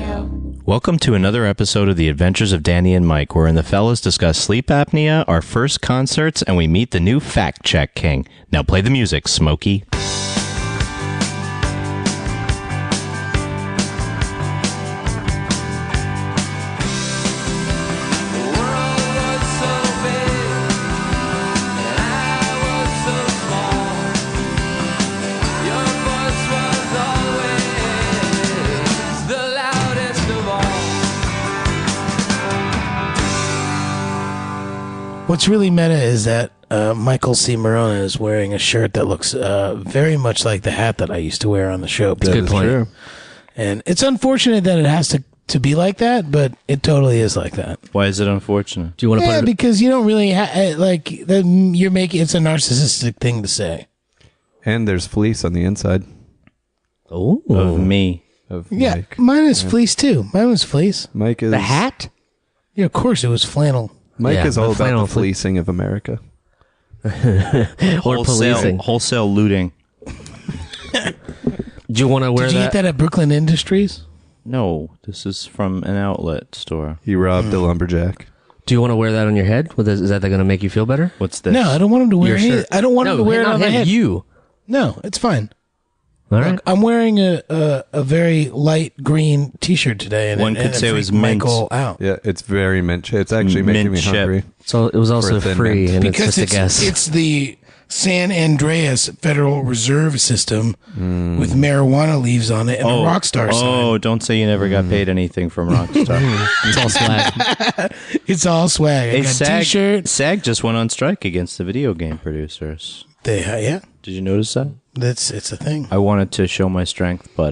Radio. Welcome to another episode of The Adventures of Danny and Mike, wherein the fellas discuss sleep apnea, our first concerts, and we meet the new fact check king. Now play the music, Smokey. What's really meta is that Michael C. Morona is wearing a shirt that looks very much like the hat that I used to wear on the show. That's a good point. True. And it's unfortunate that it has to be like that, but it totally is like that. Why is it unfortunate? Do you want to put it? Because you don't really you're making it's a narcissistic thing to say. And there's fleece on the inside. Oh, of me. Of yeah, Mike. mine is fleece too. Mine was fleece. Mike is The hat? Yeah, of course it was flannel. Mike Yeah, is all the about flannel the fleecing of America. Or policing. Wholesale looting. Do you want to wear Did you that? get that at Brooklyn Industries? No, this is from an outlet store. He robbed a lumberjack. Do you want to wear that on your head? Is that going to make you feel better? What's this? No, I don't want him to wear Your it. shirt. I don't want him to wear it not on my him, head. You. No, it's fine. All right. Look, I'm wearing a very light green T-shirt today, and One could say it was freaked mint. Michael out Yeah, it's very mint. It's actually making Mint me chip. hungry. So it was also For a thin free, mint. and because it's just a guess. it's the San Andreas Federal Reserve System with marijuana leaves on it and a rock star sign. Oh, don't say you never got paid anything from Rockstar. It's all swag. It's all swag. I Hey, got T-shirt. SAG just went on strike against the video game producers. Yeah, Did you notice that? it's a thing. I wanted to show my strength, but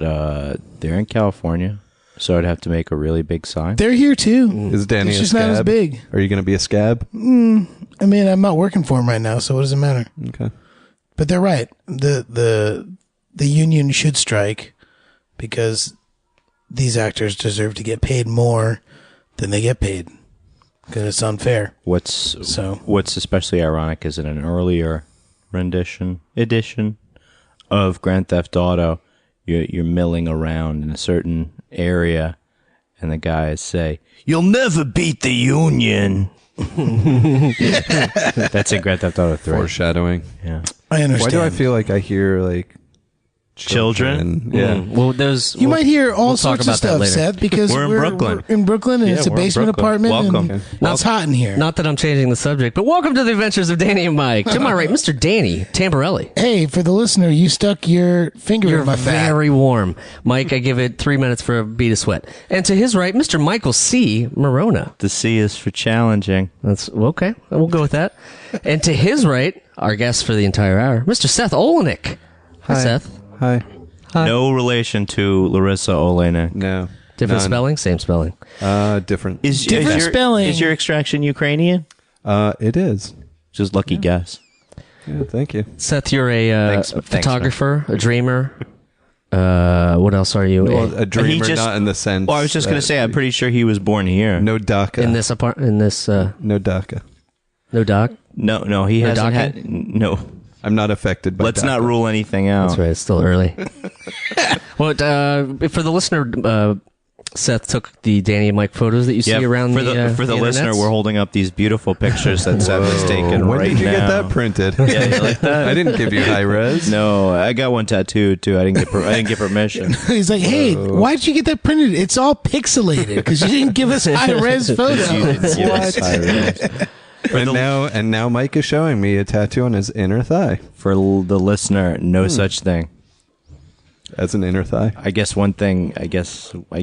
they're in California, so I'd have to make a really big sign. They're here too. Is Danny It's a just scab? not as big. Are you going to be a scab? I mean, I'm not working for them right now, so what does it matter? Okay. But they're right. The union should strike because these actors deserve to get paid more than they get paid because it's unfair. What's So especially ironic is in an earlier edition of Grand Theft Auto, you're milling around in a certain area, and the guys say, "You'll never beat the union." That's in Grand Theft Auto 3. Foreshadowing. Yeah. I understand. Why do I feel like I hear like Children? Yeah. Well, there's. You might hear all we'll talk sorts of about that stuff, later. Seth, because We're in Brooklyn. We're in Brooklyn, and Yeah, it's a we're in basement Brooklyn. apartment. Welcome. And it's hot in here. Not that I'm changing the subject, but welcome to the Adventures of Danny and Mike. To my right, Mr. Danny Tamborelli. Hey, for the listener, you stuck your finger You're in my fat. very warm. Mike, I give it 3 minutes for a bead of sweat. And to his right, Mr. Michael C. Morona. The C is for challenging. That's okay. We'll go with that. And to his right, our guest for the entire hour, Mr. Seth Olenick. Hi, Seth. Hi. No relation to Larissa Olenick. No. Different None. spelling? Same spelling. Different. Different spelling. Is your extraction Ukrainian? It is. Just lucky guess. Yeah, thank you. Seth, you're a Thanks, photographer, a dreamer. What else are you? Well, a dreamer, just- not in the sense. Well, I was just going to say, I'm pretty sure he was born here. No DACA. in this apartment? In this? No DACA. No doc? No, he No hasn't DACA? had. No, I'm not affected by let's DACA. not rule anything out. That's right. It's still early. Well, for the listener, Seth took the Danny and Mike photos that you see Yeah, around for the listener, we're holding up these beautiful pictures that Seth has taken When right did you now. get that printed? Yeah, you like that? I didn't give you high res. No, I got one tattooed too. I didn't get permission. He's like, hey, why did you get that printed? It's all pixelated because you didn't give us high-res You photos. didn't give us high res. And now Mike is showing me a tattoo on his inner thigh. For the listener, no such thing. As an inner thigh. I guess one thing. I guess. I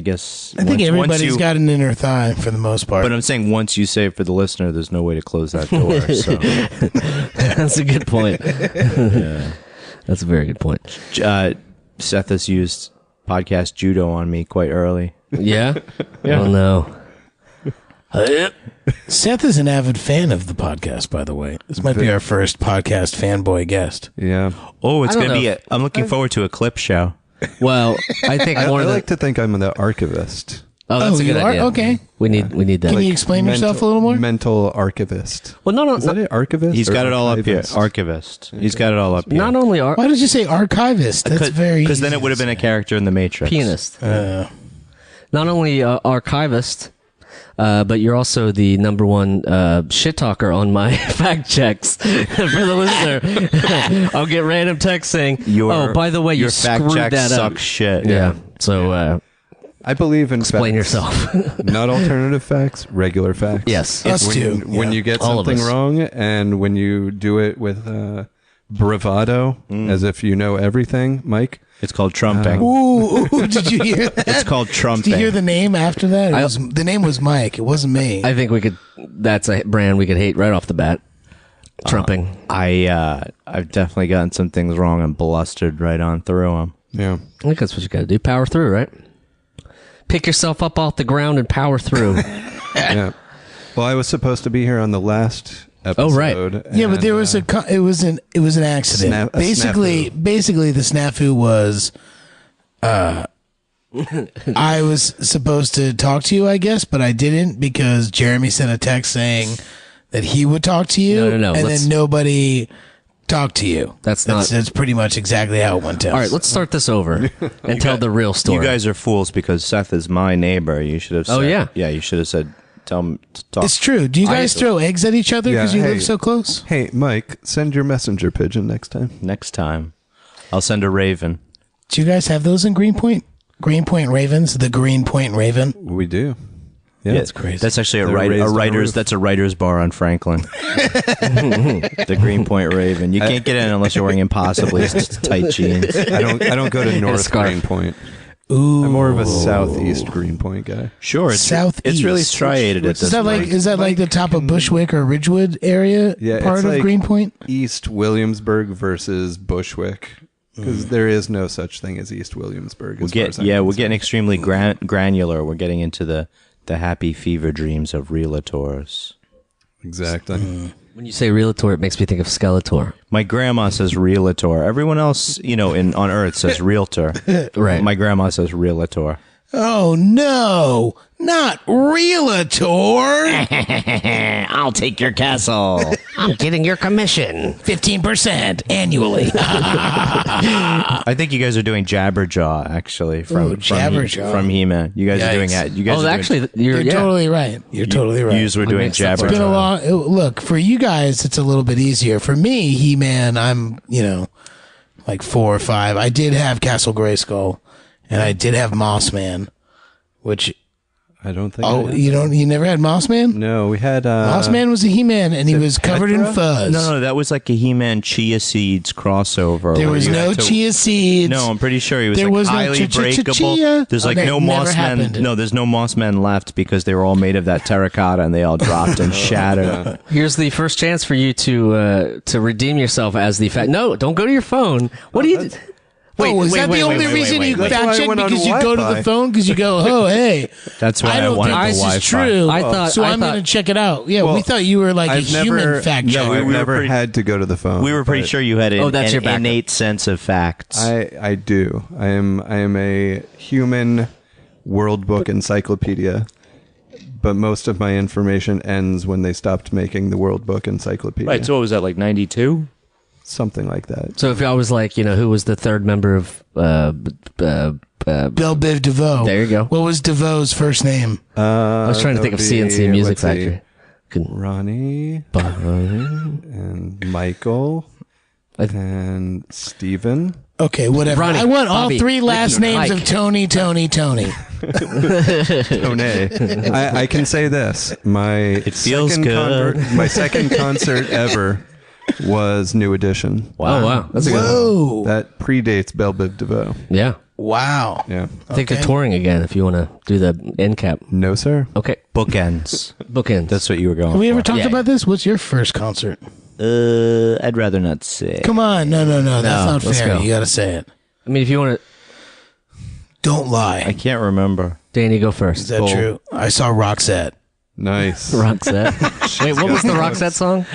think everybody's got an inner thigh for the most part. But I'm saying once you say it for the listener, there's no way to close that door. So That's a good point. yeah. That's a very good point. Seth has used podcast judo on me quite early. Yeah? Yeah. Oh, no. Seth is an avid fan of the podcast, by the way. This might be our first podcast fanboy guest. Yeah. Oh, it's I don't gonna be. know. I'm looking forward to a clip show. Well, I think I more than... like to think I'm the archivist. Oh, that's Oh, a good you are? idea. Okay. We need that. Can you explain yourself a little more? Mental archivist. Well, no, Is that it? Archivist? He's or got it all up here. archivist? Archivist. He's got it all up here. not only are Why did you say archivist? That's very Because then easy it would have to been a say. character in the Matrix. pianist. not only archivist, but you're also the number one shit talker on my fact checks. For the listener, I'll get random texts saying, "Oh, by the way, you your fact screwed check that up." sucks shit. Yeah. So I believe in explain facts. yourself. Not alternative facts, regular facts. Yes. Us when, too. When you get All of something us. wrong, and when you do it with bravado, as if you know everything, Mike. It's called trumping. Ooh, did you hear that? It's called trumping. Did you hear the name after that? The name was Mike. It wasn't me. I think we could. That's a brand we could hate right off the bat. Trumping. I've definitely gotten some things wrong and blustered right on through them. Yeah. I think that's what you got to do. Power through, right? Pick yourself up off the ground and power through. Yeah. Well, I was supposed to be here on the last episode. Oh, right. Yeah, but there was it was an accident. Snap- a basically, the snafu was, I was supposed to talk to you, I guess, but I didn't because Jeremy sent a text saying that he would talk to you, No, and let's- then nobody talked to you. That's pretty much exactly how it went down. All right, let's start this over and tell the real story. You guys are fools because Seth is my neighbor. You should have said. Oh, yeah? Yeah, you should have said, tell him to talk. It's true. Do you guys throw eggs at each other because Yeah, you hey. live so close? Hey, Mike, send your messenger pigeon next time. Next time, I'll send a raven. Do you guys have those in Greenpoint? Greenpoint Ravens, the Greenpoint Raven. We do. Yeah, Yeah, it's crazy. That's actually They're raised on a writer's. roof. That's a writer's bar on Franklin. The Greenpoint Raven. You can't get in unless you're wearing impossibly tight jeans. I don't go to North scarf. Greenpoint. Ooh, I'm more of a southeast Greenpoint guy. Sure, it's Southeast. It's really striated at Is this that point. like the top of Bushwick or Ridgewood area Yeah, part it's of like Greenpoint? East Williamsburg versus Bushwick, because there is no such thing as East Williamsburg. As far as I'm we're concerned. getting extremely granular. We're getting into the happy fever dreams of realtors. Exactly. When you say realtor, it makes me think of Skeletor. My grandma says realtor. Everyone else, on Earth says realtor. Right. My grandma says realtor. Oh no, not realtor. I'll take your castle. I'm getting your commission. 15% annually. I think you guys are doing Jabberjaw, actually, from Jabberjaw. from He-Man. You guys are doing Yikes. that. You guys Oh, are actually, doing, You're totally right. You're totally right. You were doing mixed up. It's been a Jabberjaw. long. Look, for you guys, it's a little bit easier. For me, He-Man, I'm like 4 or 5. I did have Castle Grayskull, and I did have Mossman, which I don't think. I did. you never had Mossman? No, we had. Mossman was a He-Man, and he was covered in Petra? fuzz. No, that was like a He-Man Chia Seeds crossover. There where was you no had to- chia seeds. No, I'm pretty sure he was There like was no highly breakable. chia. There's Oh, like that no never Mossmen. happened. No, there's no Mossmen left because they were all made of that terracotta and they all dropped and shattered. Here's the first chance for you to redeem yourself as the fact. No, don't go to your phone. What do you? Is that the only reason you That's why fact I check? went on Because you go to the Wi-Fi. phone because you go, oh, hey. That's why I don't wanted think the this Wi-Fi. is true. I thought- so I I'm thought- going to check it out. Yeah, Well, we thought you were like I've a human fact checker. No, I've we were never pretty- had to go to the phone. We were pretty but sure you had that's your an backup. innate sense of facts. I do. I am a human World Book encyclopedia, but most of my information ends when they stopped making the World Book encyclopedia. Right, so what was that, like 92? Something like that. So if I was like, who was the third member of Belle Biv DeVoe. There you go. What was DeVoe's first name? I was trying to think of CNC Music let's see, Factory. Ronnie and Michael and Steven. Okay, whatever. Ronnie, I want Bobby, all 3 last Ricky, names Mike. of Tony. Tone. I can say this. It feels good. My second concert ever was New Edition. Oh wow, that's a good one. Whoa. That predates Belle Biv DeVoe. Yeah, Wow. Yeah. I think they're touring again. If you want to do the end cap. No, sir. Okay, Bookends. bookends. That's what you were going Have we ever for. talked Yeah. about this? What's your first concert? I'd rather not say. Come on. No. That's not let's fair. go. You got to say it. I mean, if you want to, Don't lie. I can't remember. Danny, go Is first. that true? I saw Roxette. Nice. Roxette. Wait, what was the Roxette song?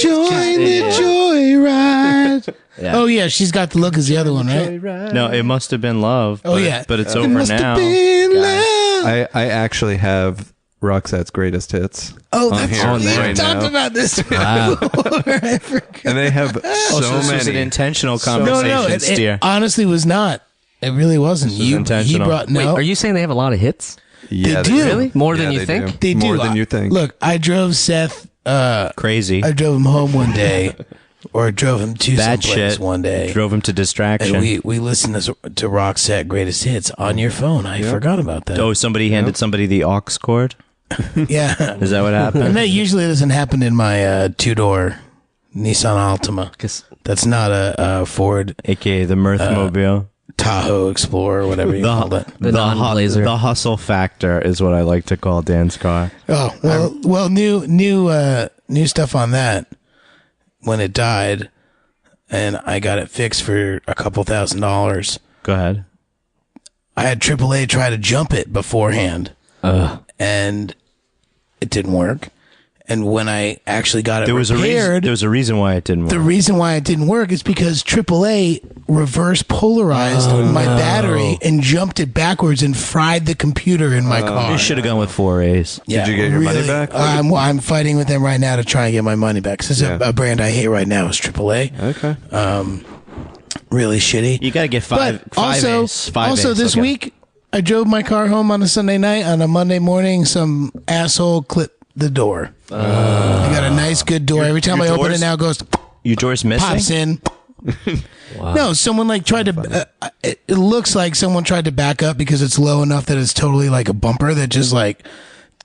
Join the joyride. Yeah. Oh, yeah. She's got the look as the other one, right? No, it must have been love. Oh, but- yeah. But it's It over must have now. been love. I actually have Roxette's greatest hits. Oh, on that's here right. You right talked now. about this before. I forgot. And they have Oh, so so this was an many. intentional No, conversation, no. It steer. honestly was not. It really wasn't. This was intentional. Wait, are you saying they have a lot of hits? Yeah, They do. Really? More than you they think? do. They do. More than you think. Look, I drove Seth. Crazy. I drove him home one day, or drove him to Bad someplace shit. one day. Drove him to distraction. And we listened to Roxette Greatest Hits on your phone. I forgot about that. Oh, somebody handed somebody the aux cord? Yeah. Is that what happened? And that usually doesn't happen in my two-door Nissan Altima. That's not a Ford AKA the Mirthmobile. Tahoe Explorer or whatever you call it. The non-blazer. The hustle factor is what I like to call Dan's car. Oh, well, new stuff on that when it died, and I got it fixed for a couple $1,000s. Go ahead. I had AAA try to jump it beforehand, and it didn't work. And when I actually got it repaired, there was a reason why it didn't work. the reason why it didn't work is because AAA reverse polarized my battery and jumped it backwards and fried the computer in my car. You should have gone with 4A's. Yeah, Did you get your money back? I'm fighting with them right now to try and get my money back. This is a brand I hate right now is AAA. Okay. Really shitty. You got to get five also, A's. Five also A's. this Okay. week, I drove my car home on a Sunday night. On a Monday morning, some asshole clipped the door. I got a nice, good door. Every time I open it now, it goes, Your door's missing? pops in. No, someone like tried to. It looks like someone tried to back up because it's low enough that it's totally like a bumper that just like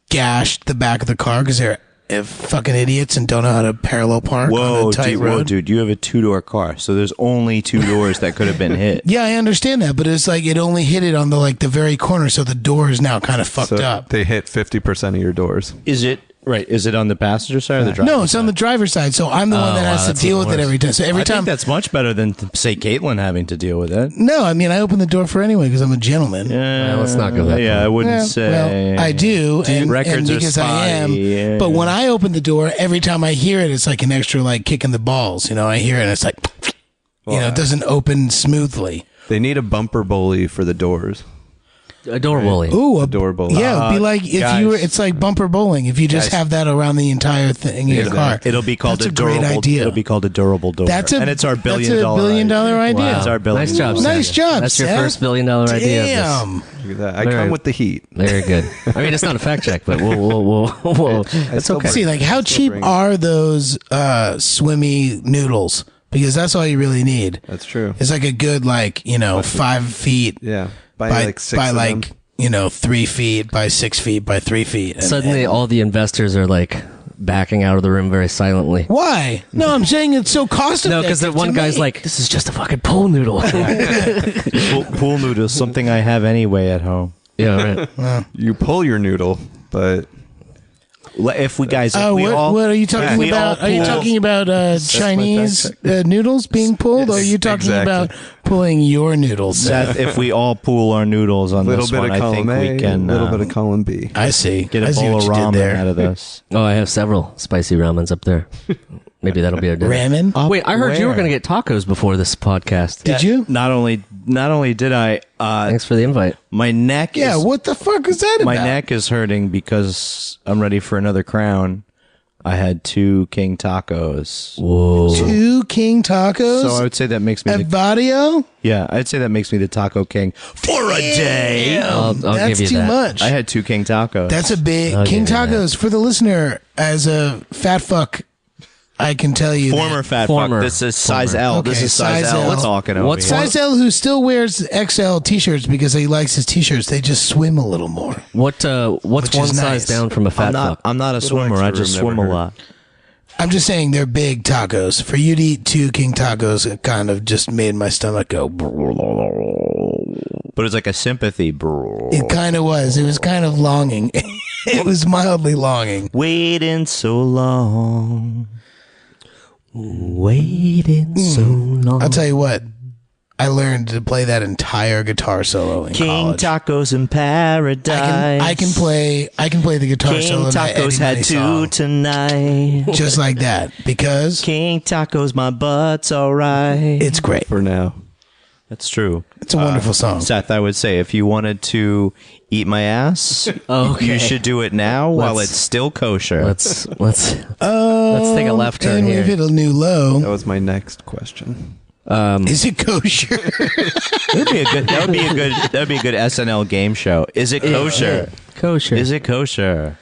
gashed the back of the car because they're fucking idiots and don't know how to parallel park on a tight road. Whoa, dude! You have a 2-door car, so there's only 2 doors that could have been hit. Yeah, I understand that, but it's like it only hit it on the very corner, so the door is now kind of fucked up. They hit 50% of your doors. Is it right? Is it on the passenger side or the driver? No, it's on the driver's side, so I'm the one that has to deal with it every time. So every I time, think that's much better than say Caitlin having to deal with it. no, I mean I open the door for anyway because I'm a gentleman. Yeah, let's not go that Yeah, far. I wouldn't say. Well, I do, and records are because I am. spotty, yeah. But when I open the door, every time I hear it, it's like an extra like kick in the balls. You know, I hear it, and it's like, it doesn't open smoothly. They need a bumper bully for the doors. A door bully. Ooh, Door bully. Yeah, it'd be like if guys. you were. It's like bumper bowling. If you just have that around the entire thing in your car, It'll be called That's a great durable. idea. It'll be called a durable door. And it's our $billion idea. It's our billion. Nice job, Nice Seth. job, That's your Seth. first $1 billion idea. Damn. Look at that. I Very- come with the heat. Very good. I mean, it's not a fact check, but we'll it's still okay. See, like how cheap bring it. are those swimmy noodles? Because that's all you really need. That's true. It's like a good 5 feet Yeah. By by like 6 by of like them. 3 feet by 6 feet by 3 feet. And- Suddenly, all the investors are like backing out of the room very silently. why? No, I'm saying it's so cost effective. No, because the one to guy's make. like, "This is just a fucking pool noodle." Pool noodles, something I have anyway at home. Yeah, right. You pull your noodle, but If we guys, if Oh, we all, what are you if talking we all about? Are you pool- talking about Chinese noodles being pulled, or are you talking Exactly. about pulling your noodles? Seth, if we all pool our noodles on a little this bit one, of I think column A, we can a little bit of column B. I see. get I a see bowl what of you did ramen there. out of this. Oh, I have several spicy ramens up there. Maybe that'll be our dinner. Ramen? Wait, I heard you were where? going to get tacos before this podcast. Did you? Not only did I, Thanks for the invite. my neck. Yeah. is, What the fuck is that my about? neck is hurting because I'm ready for another crown. I had 2 king tacos. Whoa. 2 king tacos So I would say that makes me at the, Vadio? yeah, I'd say that makes me the taco king for a day. I'll That's give you too that. much. I had 2 king tacos. That's a big I'll king give you that. tacos for the listener. As a fat fuck, I can tell you former that fat Former. fuck. This is size Former. L. This Okay, is size size L. L. Talking over What's here. Size L who still wears XL t-shirts because he likes his t-shirts. They just swim a little more. What's Which one is size nice. down from a fat fuck? I'm not a swimmer. I extra just room, swim never a heard. lot. I'm just saying they're big tacos. For you to eat 2 king tacos, it kind of just made my stomach go. But it's like a sympathy, bro. It kind of was. It was kind of longing. It was mildly longing. Waiting so long. Waiting so long. I'll tell you what. I learned to play that entire guitar solo in King college. tacos in paradise. I can play the guitar King solo. in that Eddie tacos had Money 2 song, tonight. just like that because King tacos, my butt's alright. it's great. For now. That's true. It's a wonderful song. Seth, I would say if you wanted to eat my ass, Okay. you should do it now while Let's- it's still kosher. Let's take a left turn And here. we've hit a new low. That was my next question. Is it kosher? That would be a good SNL game show. Is it kosher? Kosher. Is it kosher?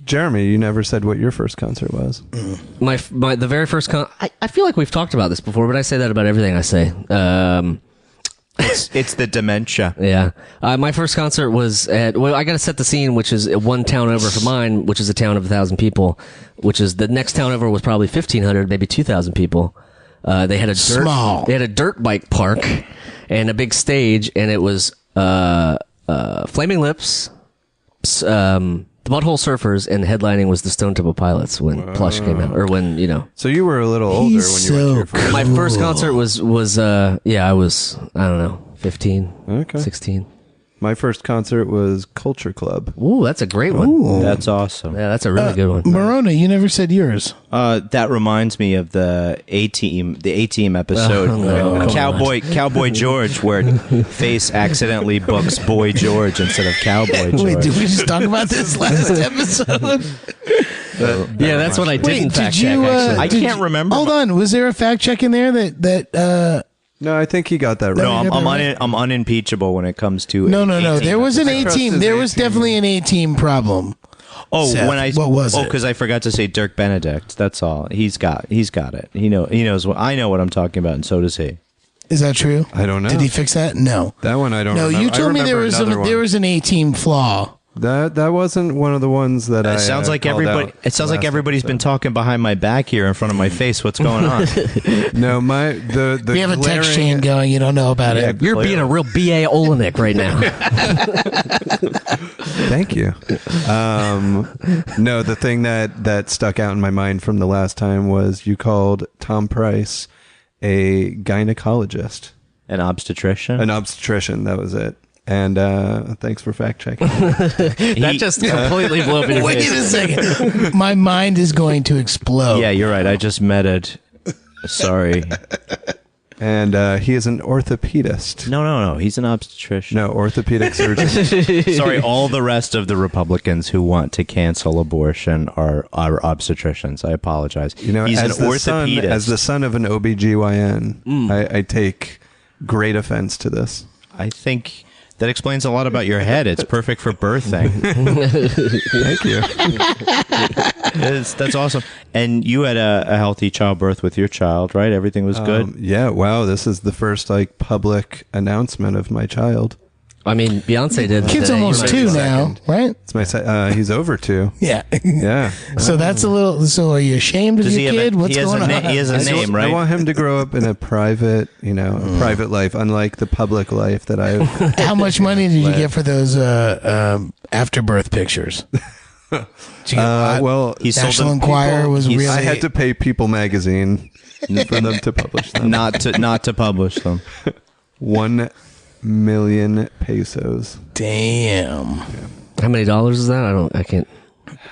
Jeremy, you never said what your first concert was. The very first I feel like we've talked about this before, but I say that about everything I say. It's the dementia. Yeah. My first concert was I got to set the scene, which is one town over from mine, which is a town of 1,000 people, which is the next town over was probably 1,500, maybe 2,000 people. They had a dirt bike park and a big stage, and it was Flaming Lips, the Butthole Surfers, and headlining was the Stone Temple Pilots when Plush came out, or when, So you were a little older when you went to your first. My first concert was I was, I don't know, 15, 16. My first concert was Culture Club. Ooh, that's a great one. Ooh. That's awesome. Yeah, that's a really good one. Morona, you never said yours. That reminds me of the A-Team episode, Cowboy George, where Face accidentally books Boy George instead of Cowboy George. Wait, did we just talk about this last episode? Yeah, that's what I didn't fact check. I Actually, can't remember. Hold on, was there a fact check in there that No, I think he got that right. No, I'm unimpeachable when it comes to. No. A-Team. There was an A-Team. There was definitely an A-Team problem. Oh, Seth, what was it? because I forgot to say Dirk Benedict. That's all. He's got it. He knows what I know what I'm talking about, and so does he. Is that true? I don't know. Did he fix that? No. That one I don't No, remember. you told me there was an A-Team flaw. That wasn't one of the ones that It sounds like everybody. It sounds like everybody's been talking behind my back here in front of my face. What's going on? No, the We have a text chain going. You don't know about it. you're being a real B.A. Olenick right now. Thank you. No, the thing that stuck out in my mind from the last time was you called Tom Price a gynecologist. An obstetrician. An obstetrician, that was it. And thanks for fact checking. That just completely blew up in your Wait face. a second. My mind is going to explode. Yeah, you're right. I just meted. Sorry. And he is an orthopedist. No. He's an obstetrician. No, orthopedic surgeon. Sorry, all the rest of the Republicans who want to cancel abortion are obstetricians. I apologize. You know, he's as an orthopedist. As the son of an OBGYN, I take great offense to this. I think that explains a lot about your head. It's perfect for birthing. Thank you. That's awesome. And you had a healthy childbirth with your child, right? Everything was good? Yeah, wow. This is the first public announcement of my child. I mean, Beyonce did. Kid's today. almost 2 now, right? It's my he's over 2. Yeah. Yeah. So that's a little. So are you ashamed of Does your he have kid? What's going on? He has a name, I right? want him to grow up in a private, a private life, unlike the public life that I've. How much money did you get for those afterbirth pictures? Did you get a lot? Well, He sold National them. Enquirer was really. I had to pay People Magazine for them to publish them. Not to publish them. 1 million pesos. Damn. How many dollars is that? I can't.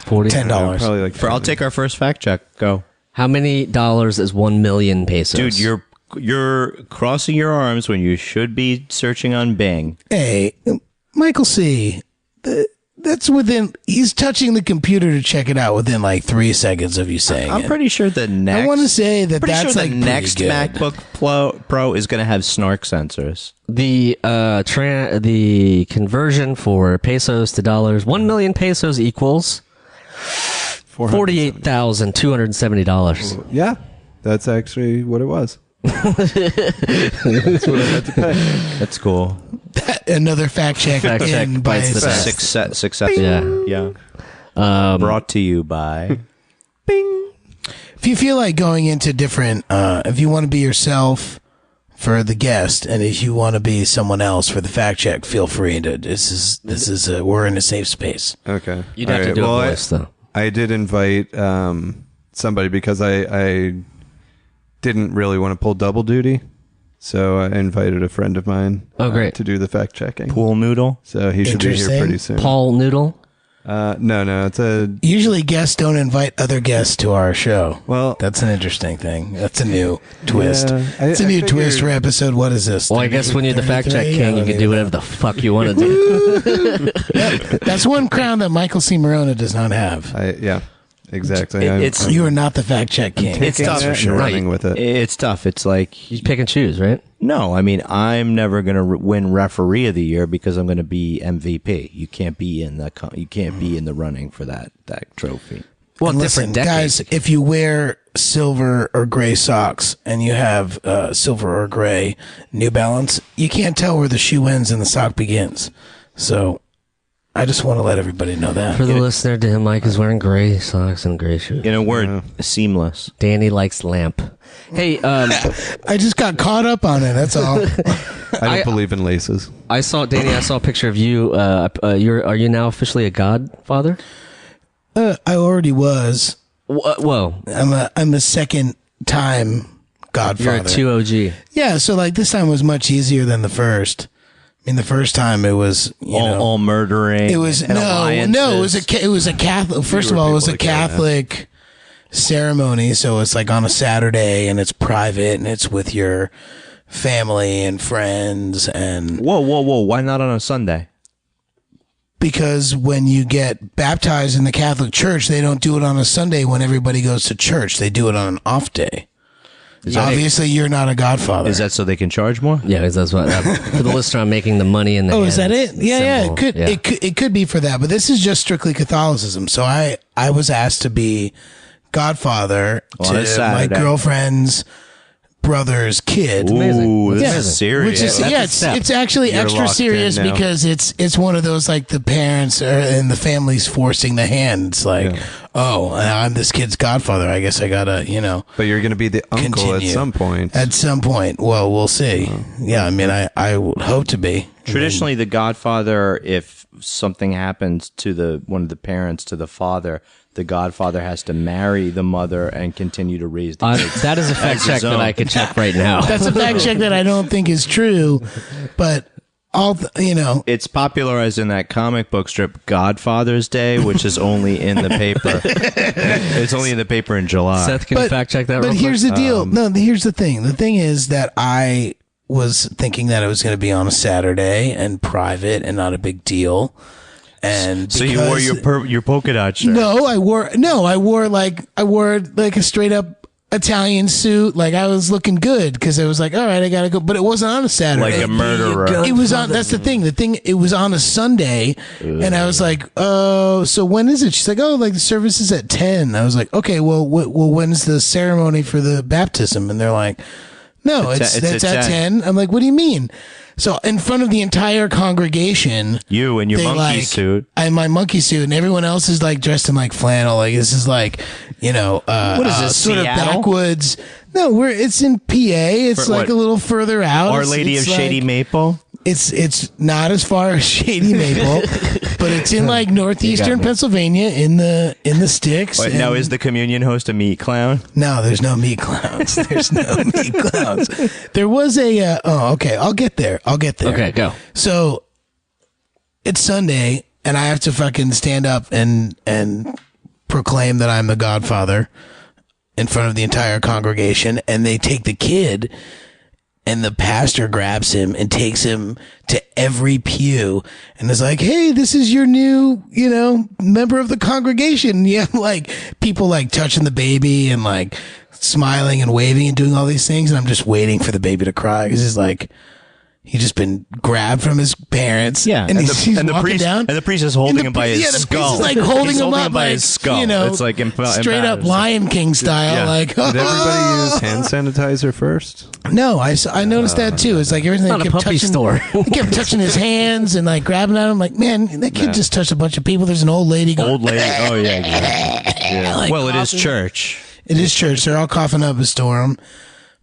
40. $10. Probably I'll take our first fact check. Go. How many dollars is 1 million pesos? Dude, you're crossing your arms when you should be searching on Bing. Hey, Michael C. That's within. He's touching the computer to check it out within 3 seconds of you saying I'm it. pretty sure the next. I want to say that pretty that's sure like the next pretty good. MacBook Pro is going to have snark sensors. The the conversion for pesos to dollars, 1 million pesos equals $48,270. Yeah, that's actually what it was. That's what I had to pay. That's cool. Another fact check. Fact check in by bites the dust. Success. Yeah. Brought to you by. If you feel like going into different, if you want to be yourself for the guest, and if you want to be someone else for the fact check, feel free to. This is we're in a safe space. Okay. You'd have to do a voice, though. I did invite somebody because I didn't really want to pull double duty. So I invited a friend of mine great. to do the fact checking. Pool noodle. So he should be here Interesting. pretty soon. Paul Noodle? No, it's a... Usually guests don't invite other guests to our show. Well, That's an interesting thing. That's a new twist. Yeah, It's a new I twist figured- for episode. What is this? Well, I guess when you're the fact check 33? king, you can do whatever the fuck you want to do. That's one crown that Michael C. Morona does not have. yeah. Exactly. You are not the fact check king. It's tough for sure. Running with it. It's tough. It's like You pick and choose, right? no. I mean, I'm never going to win referee of the year because I'm going to be MVP. You can't be in the running for that trophy. Well, And listen, guys, if you wear silver or gray socks and you have silver or gray New Balance, you can't tell where the shoe ends and the sock begins. So I just want to let everybody know that. For the listener, Dan Mike is wearing gray socks and gray shoes. In a word, seamless. Danny likes lamp. Hey, I just got caught up on it. That's all. I don't believe in laces. I saw a picture of you. Are you now officially a godfather? I already was. Whoa. I'm a second time godfather. You're a 2 OG. Yeah, so like this time was much easier than the first. I mean, the first time it was all murdering. It was it was a Catholic. First of all, it was a Catholic ceremony, so it's like on a Saturday and it's private and it's with your family and friends and. Whoa! Why not on a Sunday? Because when you get baptized in the Catholic Church, they don't do it on a Sunday when everybody goes to church. They do it on an off day. Obviously, you're not a godfather. Is that so they can charge more? Yeah, because that's what for the listener. I'm making the money in the. Oh, is that it? Yeah, symbol. It could be for that, but this is just strictly Catholicism. So I was asked to be godfather to my girlfriend's brother's kid. Ooh, this is serious. Which is, it's actually extra serious because it's one of those like the parents and the family's forcing the hand. It's like, oh, I'm this kid's godfather. I guess I gotta, But you're going to be the uncle continue. at some point. At some point. Well, we'll see. Yeah, I mean, I would hope to be. Traditionally, the godfather, if something happens to one of the parents to the father, the godfather has to marry the mother and continue to raise the kids. That is a fact check that I could check right now. That's a fact check that I don't think is true, but it's popularized in that comic book strip Godfather's Day, which is only in the paper. It's only in the paper in July. Seth, can you fact check that? But real here's quick? the deal. No, here's the thing. The thing is that I was thinking that it was going to be on a Saturday and private and not a big deal. And so you wore your polka dot shirt? No, I wore like a straight up Italian suit. Like I was looking good because it was like, all right, I gotta go. But it wasn't on a Saturday. Like a murderer. It was on. That's the thing. It was on a Sunday, and I was like, oh, so when is it? She's like, oh, like the service is at 10. I was like, okay, well, when's the ceremony for the baptism? And they're like, no, it's at 10. I'm like, what do you mean? So in front of the entire congregation, you in your monkey suit, in my monkey suit, and everyone else is like dressed in like flannel. Like this is like, what is this? Sort Seattle? of backwoods. No, it's in PA. It's like a little further out. Our Lady of Shady Maple. It's not as far as Shady Maple, but it's in like northeastern Pennsylvania in the sticks. Wait, now is the communion host a meat clown? No, there's no meat clowns. There's no meat clowns. There was a okay, I'll get there. Okay, go. So it's Sunday and I have to fucking stand up and proclaim that I'm the godfather in front of the entire congregation, and they take the kid and the pastor grabs him and takes him to every pew and is like, hey, this is your new, member of the congregation. Yeah, like people like touching the baby and like smiling and waving and doing all these things. And I'm just waiting for the baby to cry because he's like, he just been grabbed from his parents. Yeah, and he's the walking priest down. and the priest is holding him by his skull. The priest is like holding him up by like, his skull. It's like straight up Lion King style. Yeah. Like, Did everybody use hand sanitizer first? No, I noticed that too. It's like everything. It's not a puppy store. He kept touching his hands and like grabbing at him. Like, man, that kid just touched a bunch of people. There's an old lady going. Oh yeah, yeah. Like well, it is coughing. church. It is church. They're all coughing up a storm.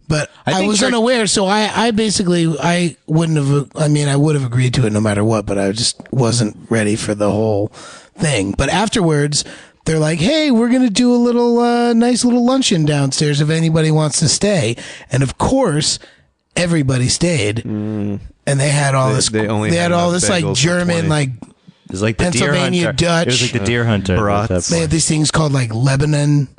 But I was unaware, so I basically I wouldn't have. I mean, I would have agreed to it no matter what, but I just wasn't ready for the whole thing. But afterwards, they're like, "Hey, we're gonna do a little nice little luncheon downstairs if anybody wants to stay." And of course, everybody stayed, and they had all this. They had all this like German like. It's like the Pennsylvania deer hunter. Dutch. It was like the deer hunter. They have these things called like Lebanon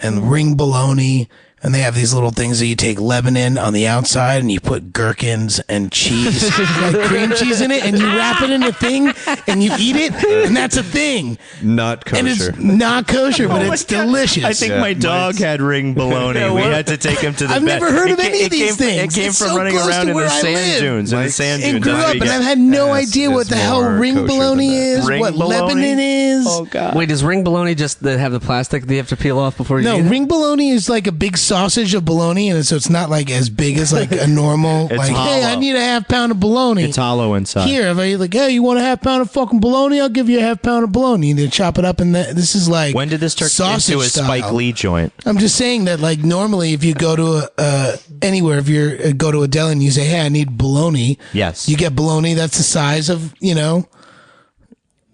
and ring bologna, And they have these little things that you take Lebanon on the outside and you put gherkins and cheese, like cream cheese in it, and you wrap it in a thing and you eat it, and that's a thing. Not kosher. And it's not kosher, but it's delicious. I think my dog had ring bologna. We had to take him to the I've vet. never heard of any of these things. It came It's from so running close around to in where the I sand live. dunes. In the sand and dunes. grew That's up, where you and get- I've had no Ass idea what is the hell more ring kosher bologna than that. is, Ring what bologna? Lebanon is. Oh God! Wait, is ring bologna just that have the plastic that you have to peel off before you No, eat it? ring bologna is like a big sausage of bologna, and so it's not like as big as like a normal. It's like, hey, I hollow. need a half pound of bologna. It's hollow inside. Here, if I like, hey, you want a half pound of fucking bologna? I'll give you a half pound of bologna. And they chop it up, and this is like When did this turn sausage into a Spike style. Lee joint? I'm just saying that, like, normally if you go to anywhere, if you go to a deli and you say, "Hey, I need bologna," Yes. you get bologna that's the size of,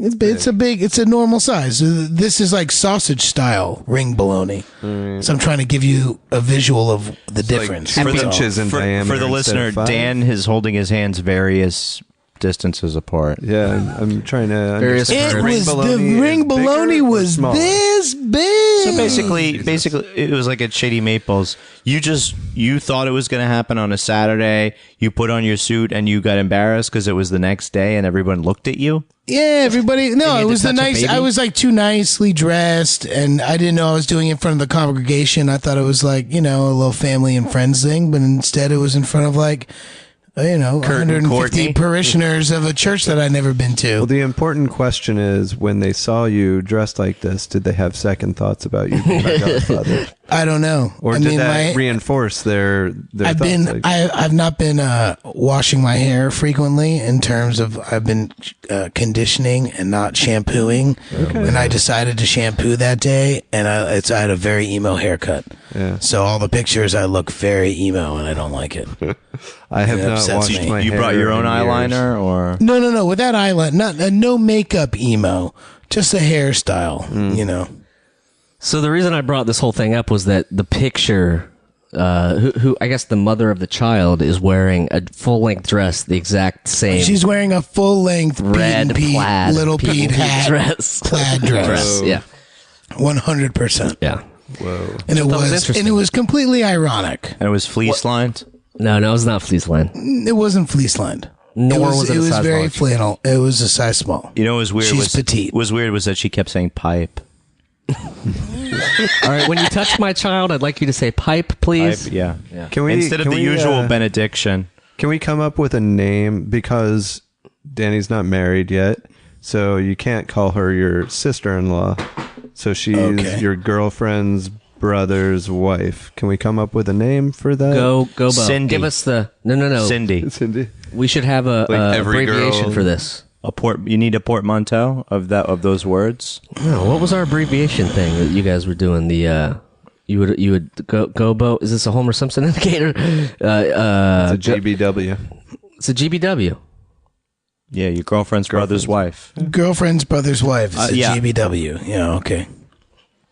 it's a normal size. This is like sausage style ring bologna. So I'm trying to give you a visual of the difference. Like That's all. inches in diameter. For the instead listener, of 5. Dan is holding his hands various distances apart. Yeah, I'm trying to Various understand. It was the bologna ring is bigger bologna or was smaller? this big. So basically, it was like at Shady Maples. You thought it was going to happen on a Saturday. You put on your suit and you got embarrassed because it was the next day and everyone looked at you. Yeah, everybody. No, had it to was the touch a nice. baby? I was like too nicely dressed, and I didn't know I was doing it in front of the congregation. I thought it was like a little family and friends thing, but instead it was in front of like 150 Courtney. parishioners of a church that I'd never been to. Well, the important question is, when they saw you dressed like this, did they have second thoughts about you being my godfather? I don't know. Or I did mean, that reinforce their I've thoughts? been Like, I've not been washing my hair frequently in terms of I've been conditioning and not shampooing, and I decided to shampoo that day, and I had a very emo haircut. Yeah. So all the pictures I look very emo, and I don't like it. I have It not upsets washed me. my You hair. brought your own in years. eyeliner, or No, with that eyeliner, not no makeup emo, just a hairstyle. So the reason I brought this whole thing up was that the picture, who I guess the mother of the child is wearing a full length dress, the exact same She's wearing a full length red plaid little Pete Pete and Pete hat dress. plaid dress, Yeah, 100%. yeah. Whoa. And that was interesting. it was completely ironic. and it was fleece lined. No, it was not fleece line. It wasn't fleece lined. Nor was it a was size very large. flannel. It was a size small. You know, what was weird. She's petite. Was weird was that she kept saying pipe. All right, when you touch my child, I'd like you to say pipe, please. Pipe, yeah. Can we Instead of can the we, usual benediction. Can we come up with a name, because Danny's not married yet, so you can't call her your sister-in-law. So she's Okay. your girlfriend's brother's wife. Can we come up with a name for that? Go, Bo. Cindy. Give us the no. Cindy, Cindy. We should have a Like every abbreviation girl- for this. you need a portmanteau of those words. Oh, what was our abbreviation thing that you guys were doing? The you would go Bo. Is this a Homer Simpson indicator? It's a GBW. It's a GBW. Yeah, your girlfriend's brother's wife. Girlfriend's brother's wife. It's a yeah. GBW. Yeah, okay.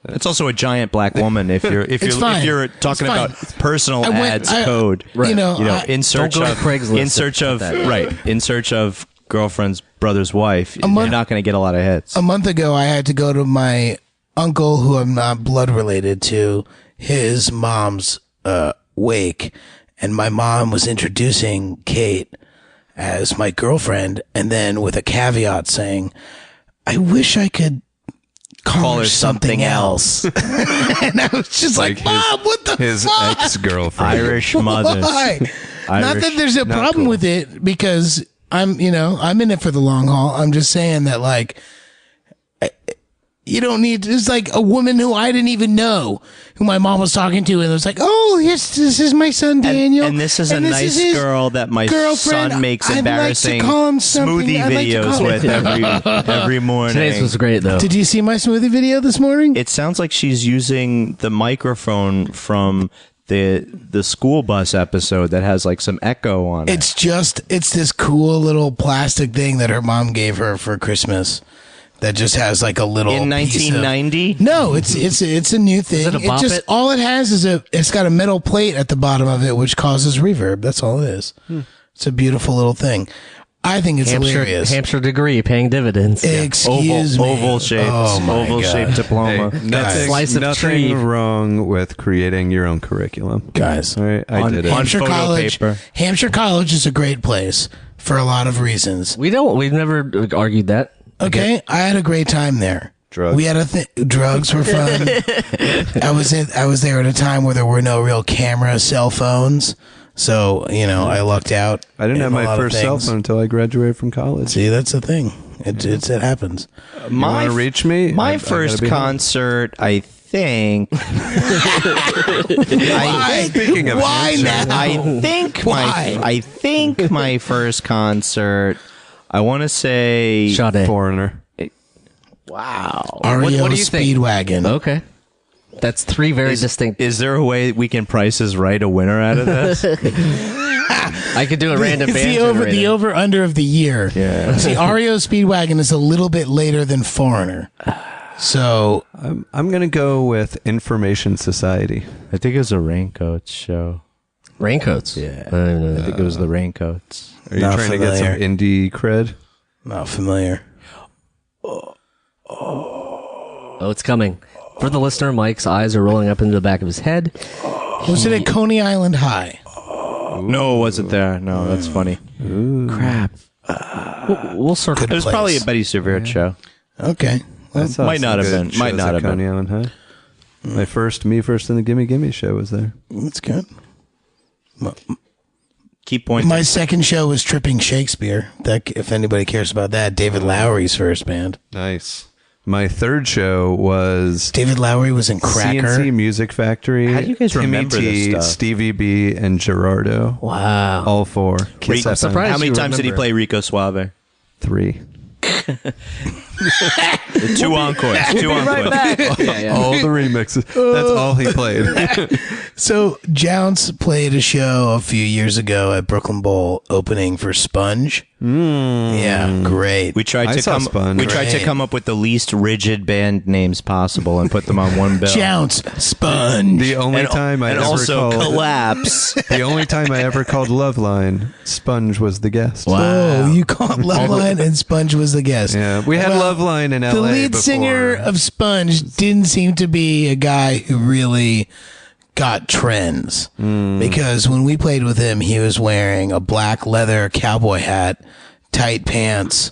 It's also a giant black woman. If you're fine. talking It's about fine. personal went- ads code, Right. in search Don't go of to Craigslist in search of that. right in search of girlfriend's brother's wife, you're not going to get a lot of hits. A month ago, I had to go to my uncle, who I'm not blood related to, his mom's wake, and my mom was introducing Kate as my girlfriend, and then with a caveat saying, "I wish I could call her something else." And I was just like, "Mom, what the His fuck?" ex-girlfriend. Irish mothers. Why? Not Irish, that there's a not problem cool. with it, because I'm in it for the long haul. I'm just saying that, like, you don't need, it's like a woman who I didn't even know, who my mom was talking to, and it was like, "Oh, yes, this is my son Daniel, and this is a nice his girl that my girlfriend. son makes I'd like to embarrassing call him something. smoothie I'd like to videos call him-" with every morning. Today's was great though. Did you see my smoothie video this morning? It sounds like she's using the microphone from the school bus episode that has like some echo on it. It's this cool little plastic thing that her mom gave her for Christmas that just has like a little In piece of- 1990? No, it's a new thing. it a bop it? All it has is it's got a metal plate at the bottom of it, which causes reverb. That's all it is. It's a beautiful little thing. I think it's hilarious. Hampshire degree paying dividends. Excuse me. Oval shaped. Oh my Oval God. shaped diploma. Nothing, Slice of nothing tree. wrong with creating your own curriculum. Guys, All right, I did it. Hampshire photo College. paper. Hampshire College is a great place for a lot of reasons. We've never argued that. Okay, I had a great time there. Drugs. We had drugs were fun. I was there at a time where there were no real cell phones. So, I lucked out. I didn't in have a my lot of first cell things. phone until I graduated from college. See, that's the thing. It happens. You want to reach me? My I gotta first be home. concert, I think. Why? Speaking of Why Hampshire, now? I think my first concert, I want to say Sade. Foreigner. wow. REO what do you think? Speedwagon. Okay. That's three very distinct. Is there a way we can Price is Right a winner out of this? I could do a random It's band the generator. over under of the year. Yeah. See, REO Speedwagon is a little bit later than Foreigner. So I'm gonna go with Information Society. I think it was a Raincoats show. Raincoats. Yeah. I don't even know I that. think it was the Raincoats. Are you Not trying to get some familiar. indie cred? not familiar. Oh, it's coming. For the listener, Mike's eyes are rolling up into the back of his head. Was it at Coney Island High? No, it wasn't there. No, that's funny. Crap. We'll circle. It was place. probably a Betty Severe show. Okay. I saw might some not have good been. Might shows not at have been. Coney Island High. My first Me First and the Gimme Gimme show was there. That's good. Keep pointing. My second show was Tripping Shakespeare. That, if anybody cares about that, David Lowery's first band. Nice. My third show was David Lowery was in Cracker. CNC Music Factory. How do you guys Timmy remember this T, stuff? Stevie B, and Gerardo. Wow. All four. Kiss I'm FM. surprised. How many you times did he remember. play Rico Suave? 3. Two encores. Two encores. All the remixes. That's all he played. So Jounce played a show a few years ago at Brooklyn Bowl opening for Sponge. Yeah, great. We tried I to saw come. Sponge. We tried to Right. come up with the least rigid band names possible and put them on one bill. Jounce, Sponge. The only time I and ever also called collapse. the only time I ever called Loveline, Sponge was the guest. Oh, you called Loveline and Sponge was the guest. Yeah, we had Well, Loveline in LA. The lead before. singer of Sponge didn't seem to be a guy who really got trends. Because when we played with him, he was wearing a black leather cowboy hat, tight pants,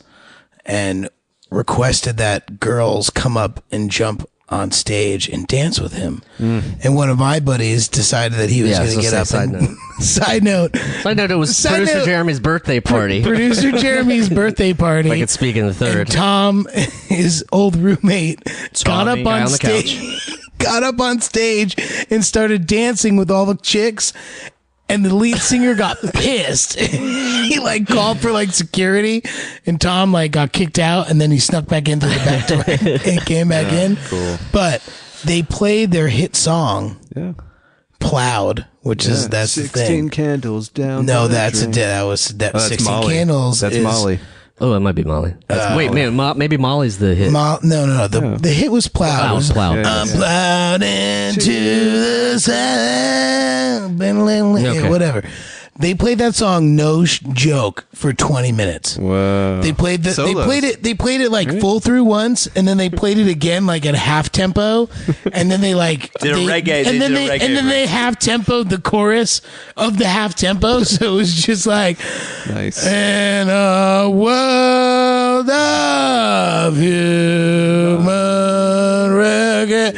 and requested that girls come up and jump on stage and dance with him. And one of my buddies decided that he was Yeah, I was going to gonna get say up side and side note, I know it was Side producer note- Jeremy's birthday party. producer Jeremy's birthday party. If I could speak in the third. And Tom, his old roommate, got Tommy. up Guy on on the stage, got up on stage and started dancing with all the chicks. And the lead singer got pissed. He called for security, and Tom got kicked out, and then he snuck back in through the back door and came back in. Cool. But they played their hit song, Yeah. "Plowed," which is that's the 16 thing. candles down. No, the that's drain. that was that Oh, that's 16 Molly. Candles. That's is, Molly. Oh, it might be Molly. Wait, maybe Molly's the hit. No. The hit was Plowed. It was, Plowed. Yeah. I'm plowed into the sun. Okay. Whatever. They played that song "No Joke" for 20 minutes. Whoa. They played the, Solos. They played it full through once, and then they played it again at half tempo, and then they Did a reggae- they did a reggae and then they half tempoed the chorus of the half tempo, so it was just Nice. in a world of human reggae.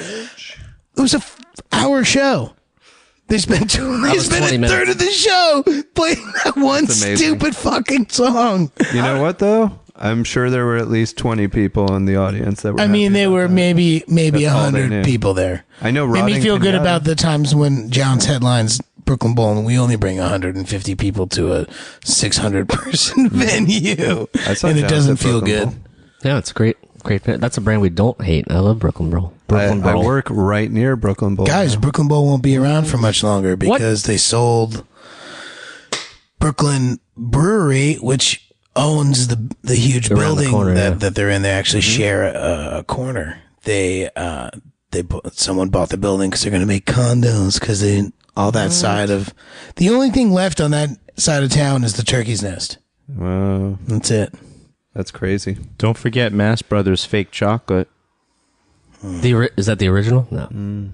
It was a hour show. They spent was 20 a minutes. third of the show playing that one That's amazing. stupid fucking song. You know what though? I'm sure there were at least 20 people in the audience that were. I mean, happy there about were that. maybe That's all they 100 knew. people there. I know. Made me feel Roddington good got about it. the times when John's headlines Brooklyn Bowl and we only bring 150 people to a 600 person venue, I saw and it John's doesn't at feel Brooklyn good. Bowl. Yeah, it's great. That's a brand we don't hate. I love Brooklyn Bowl. I Brooklyn Bowl. work right near Brooklyn Bowl. Guys, Brooklyn Bowl won't be around for much longer because they sold Brooklyn Brewery, which owns the huge Around the building corner, yeah. that they're in. They actually share a corner. Someone bought the building because they're going to make condos all that side of the only thing left on that side of town is the Turkey's Nest. Wow, That's it. that's crazy. Don't forget Mass Brothers fake chocolate. Is that the original? No.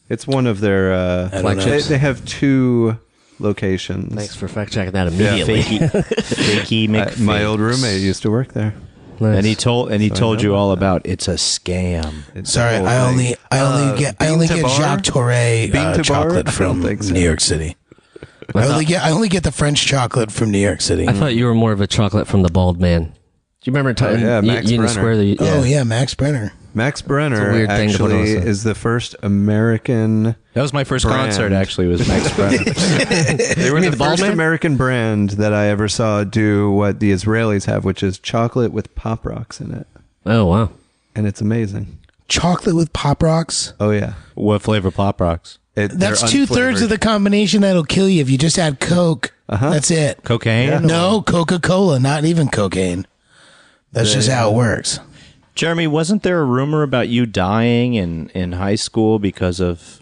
It's one of their flagships. They have 2 locations. Thanks for fact checking that immediately. Fakey McFakes. My old roommate used to work there. Nice. And he told you all about it's a scam. It's Sorry, the whole I thing. only Bean to get bar? Jacques Torre Bean to bar? chocolate I from don't think so. New York City. I only get the French chocolate from New York City. I thought you were more of a chocolate from the bald man. Do you remember Max Union Brenner. Square? Oh yeah, Max Brenner. Max It's a Brenner weird thing to put on actually a- is the first American. That was my first Brand. concert. Actually, was Max Brenner. They were mean the the bald first man? American brand that I ever saw do what the Israelis have, which is chocolate with Pop Rocks in it, Oh, wow. and it's amazing. Chocolate with Pop Rocks. Oh yeah, What flavor Pop Rocks? That's 2/3 of the combination that'll kill you if you just add Coke. That's it. Cocaine? No, Coca-Cola, not even cocaine. That's just how it works. Jeremy, wasn't there a rumor about you dying in high school because of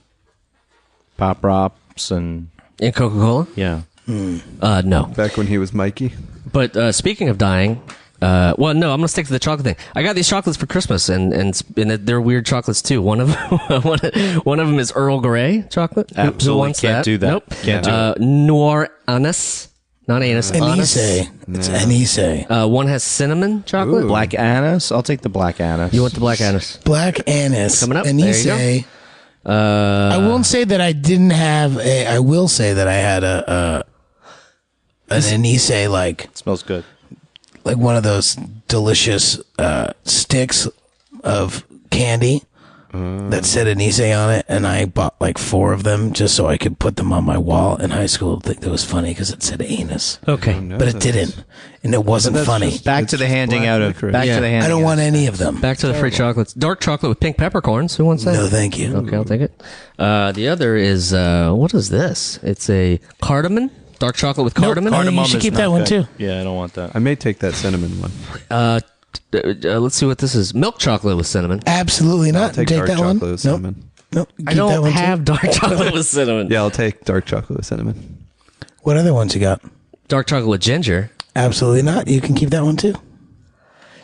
Pop Rocks and In Coca-Cola? yeah? No. Back when he was Mikey. But speaking of dying, well, no, I'm going to stick to the chocolate thing. I got these chocolates for Christmas, and they're weird chocolates, too. One of them is Earl Grey chocolate. Who Absolutely wants can't that? do that. Nope. Can't do it. Noir anise. Not anise. Anise. Anise. It's anise. One has cinnamon chocolate. Black anise? I'll take the black anise. You want the black anise? Black anise. Coming up. Anise. There you I won't say that I didn't have a. I will say that I had an anise like smells good. one of those delicious sticks of candy that said anise on it, and I bought like 4 of them just so I could put them on my wall in high school. I think that was funny because it said anus, Okay. but it didn't, and it wasn't funny. Back to the handing out of. licorice. Back Yeah. to the handing. I don't out want any of them. Back to the free chocolates. Dark chocolate with pink peppercorns. Who wants that? No, thank you. Okay, I'll take it. The other is, what is this? It's a cardamom. Dark chocolate with cardamom. Cardamom. You should is keep not that one, good. too. Yeah, I don't want that. I may take that cinnamon one. Let's see what this is. Milk chocolate with cinnamon. Absolutely not. I'll take Take dark that one. chocolate with Nope. cinnamon. Nope. I Keep that don't one, too. have dark chocolate with cinnamon. Yeah, I'll take dark chocolate with cinnamon. What other ones you got? Dark chocolate with ginger. Absolutely not. You can keep that one too.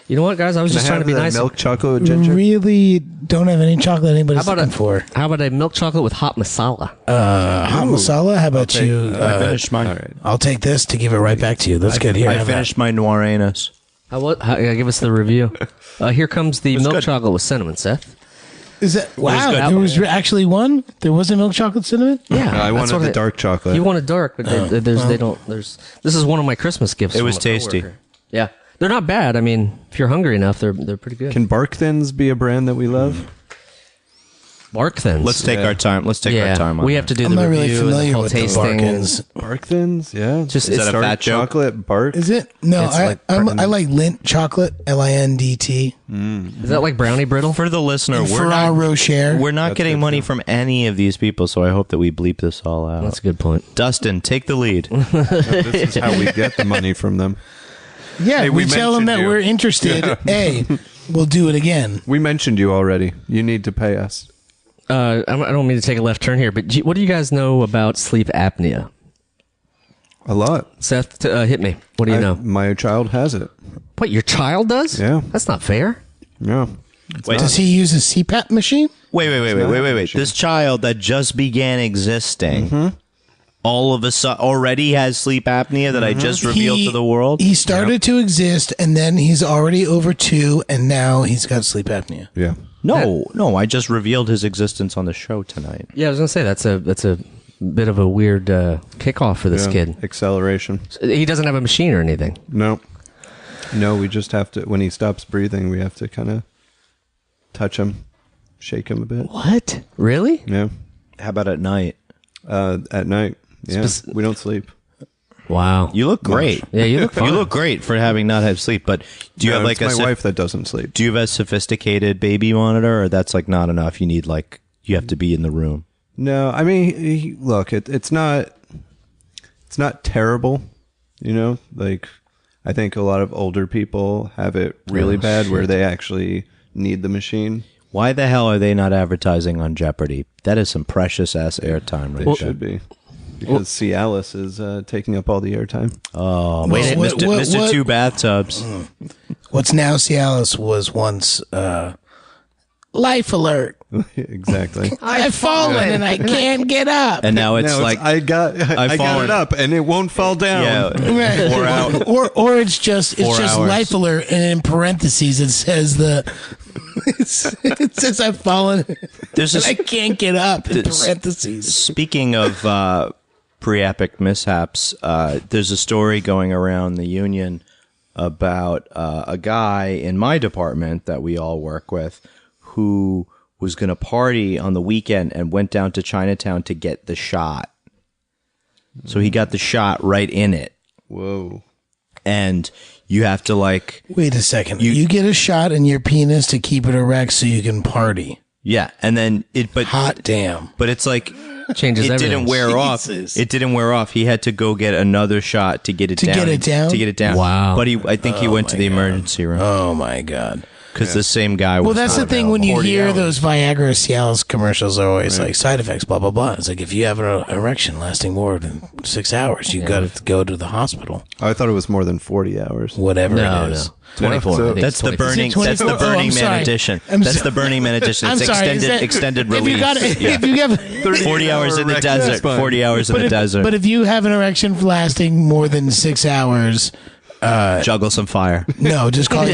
You know what, guys? I was just trying to be nice. Milk chocolate with ginger. Really don't have any chocolate anybody's How about looking for. How about a milk chocolate with hot masala? Hot masala? How about you? I finished mine. All right. I'll take this to give it right back to you. That's good. Here, I have that. finished my noir anus. Give us the review. Here comes the milk good. chocolate with cinnamon, Seth. Is that wow? good. There was actually one. There was a milk chocolate cinnamon. Yeah, I that's wanted what the dark chocolate. You wanted dark, but they don't. This is one of my Christmas gifts. It from was a tasty. coworker. Yeah, they're not bad. I mean, if you're hungry enough, they're pretty good. Can Bark Thins be a brand that we love? Bark Thins. Let's take our time. Let's take our time on we that. have to do I'm the not really review and the familiar whole with the tasting. Barkins. Bark Thins, yeah. Just Is it's that a dark fat joke? chocolate Bark. Is it? No, It's I like Lindt chocolate. Lindt. is that like brownie brittle? For the listener, we're Ferrero not, Rocher. we're not That's getting good money too. from any of these people, so I hope that we bleep this all out. That's a good point. Dustin, take the lead. This is how we get the money from them. Yeah, Hey, we we tell them that mentioned you. we're interested. Hey, we'll do it again. We mentioned you already. You need to pay us. I don't mean to take a left turn here, but what do you guys know about sleep apnea? A lot. Seth, hit me. What do you know? My child has it. What, your child does? Yeah. That's not fair. Yeah. Wait, Does he use a CPAP machine? wait. This child that just began existing, all of a sudden already has sleep apnea that I just revealed to the world. He started to exist, and then he's already over 2, and now he's got sleep apnea. Yeah. No, I just revealed his existence on the show tonight. Yeah, I was gonna say that's a bit of a weird kickoff for this Yeah. kid. Acceleration. He doesn't have a machine or anything. No. No, we just have to, when he stops breathing, we have to kind of touch him, shake him a bit. What? Really? Yeah. How about at night? At night. Yeah. We don't sleep. Wow. You look great. Yeah, you look fine. You look great for having not had sleep. But do you No, have like it's a my wife that doesn't sleep. do you have a sophisticated baby monitor, or that's like not enough? You need like you have to be in the room. No, I mean, look, it's not terrible, you know. Like, I think a lot of older people have it really bad, where they actually need the machine. Why the hell are they not advertising on Jeopardy? That is some precious ass airtime right It there. should be. because Cialis is taking up all the airtime. Oh, wait, Mr. Two Bathtubs. What's now Cialis was once Life Alert. Exactly. I've fallen and I can't get up. And now it's No, like I got it up and it won't fall down. yeah, 4 hours. Or it's just 4 hours. Life Alert, and in parentheses it says it says I've fallen There's and this- I can't get up in parentheses. Speaking of pre-epic mishaps, there's a story going around the union about a guy in my department that we all work with who was going to party on the weekend and went down to Chinatown to get the shot. So he got the shot right in it. Whoa. And you have to Wait a second. You get a shot in your penis to keep it erect so you can party. yeah, and then Hot damn. but it's like Changes it everything. didn't wear off. Jesus. It didn't wear off. He had to go get another shot to get it down. get it down? To get it down. Wow. But I think he went to the emergency room Oh my god. because the same guy was. Well, that's the not thing when you 40 hear hours. those Viagra Cialis commercials are always like side effects, blah blah blah. It's like if you have an erection lasting more than 6 hours, you got to go to the hospital. I thought it was more than 40 hours. Whatever No, it no. is. 24. So- I think That's it's the 24. Burning. Is it That's the 24? Burning I'm Man sorry. edition. I'm That's so- the Burning Man edition. I'm It's sorry. Is that- extended if release. you got Yeah. if you have 40 hours in the erection, desert. that's fine. 40 hours in the desert. but if you have an erection lasting more than 6 hours, Juggle some fire. no, just call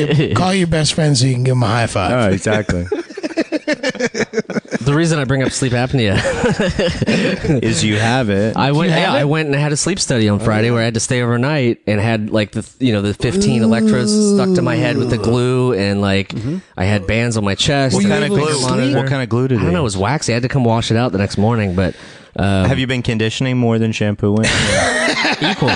your best friend so you can give them a high five. exactly. The reason I bring up sleep apnea, Is you have it. I went. have Yeah, it? I went and had a sleep study on Friday where I had to stay overnight and had the 15 electrodes stuck to my head with the glue and I had bands on my chest. What you kind of able to glue? sleep? What kind of glue did I don't know. It was waxy. I had to come wash it out the next morning, but Have you been conditioning more than shampooing? equal.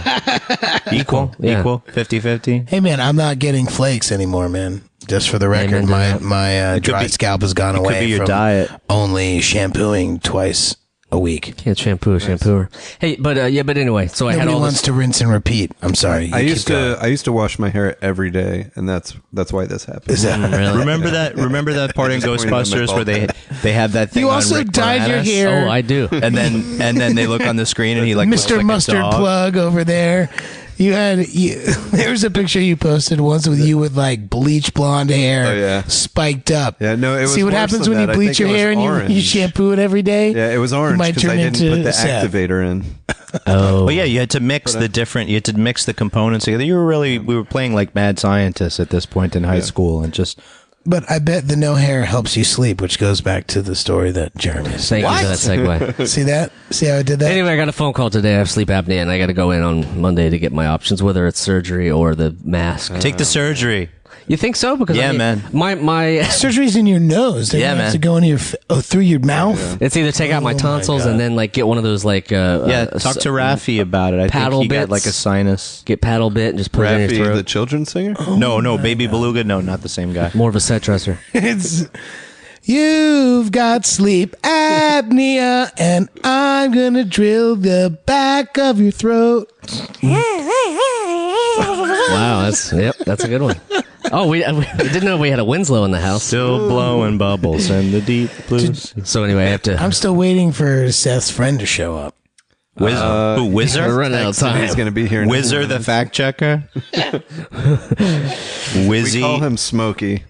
Equal? Yeah. Equal? 50-50? Hey man, I'm not getting flakes anymore, man. Just for the record, Amen to my dry be- scalp has gone It away could be your from diet. only shampooing twice a week. Can't shampooer. Hey, but anyway, so I had Nobody all wants this. to rinse and repeat. I'm sorry. I You used keep going. to wash my hair every day, and that's why this happened. Is that Really? Remember that part in Just pointed at my Ghostbusters where bald they have that thing You on also Rick dyed your Moranis? hair. Oh, I do. And then they look on the screen and he looks Mr. like Mustard a dog. Plug over there. There's a picture you posted once with you with bleach blonde hair, Oh, yeah. spiked up. Yeah, no, it was See what worse happens than when you that. I bleach think your it was hair and you orange. shampoo it every day. Yeah, it was You orange might because I turn didn't into put the Seth. activator in. Oh, Well, yeah, you had to mix the different. You had to mix the components together. We were playing like mad scientists at this point in high school, and just But I bet the no hair helps you sleep, which goes back to the story that Jeremy said. thank you for that segue. See that? See how I did that? Anyway, I got a phone call today. I have sleep apnea, and I got to go in on Monday to get my options, whether it's surgery or the mask. take the surgery. You think so? Because Yeah, man. My Surgery's in your nose. They Yeah, have man. to go in your through your mouth. it's either take out my Oh my tonsils God. and then get one of those Talk to Raffi about it. I paddle think he got bits. a sinus. get paddle bit and just put it in Raffi, your throat. the children's singer. No, Baby Beluga. No, not the same guy. More of a set dresser. It's you've got sleep apnea, and I'm gonna drill the back of your throat. Wow, that's a good one. Oh, we didn't know we had a Winslow in the house. Still blowing bubbles in the deep blue sea. So anyway, I have to. I'm still waiting for Seth's friend to show up. Who, We're Whizzer? running out of He's time. going to be here. in a Whizzer, few the minutes. fact checker. Wizzy. We call him Smokey.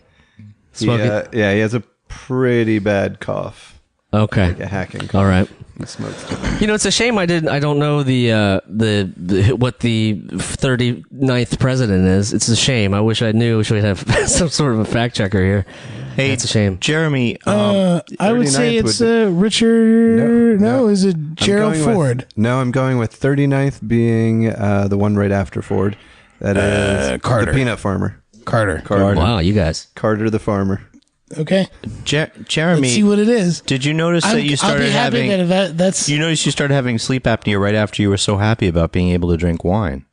Smokey? He has a pretty bad cough, Okay. a hacking cough. All right. He smokes. It's a shame I don't know the what the 39th president is. It's a shame. I wish I knew. I wish we'd have some sort of a fact checker here. Hey, It's a shame. Jeremy. I would say 39th it's would Richard. No, is it Gerald I'm going Ford? I'm going with 39th being the one right after Ford. That is Carter. the peanut farmer. Carter. Wow, you guys. Carter the farmer. Okay, Jeremy. let's see what it is. Did you notice that you I'll started be happy having? that's. You noticed you started having sleep apnea right after you were so happy about being able to drink wine.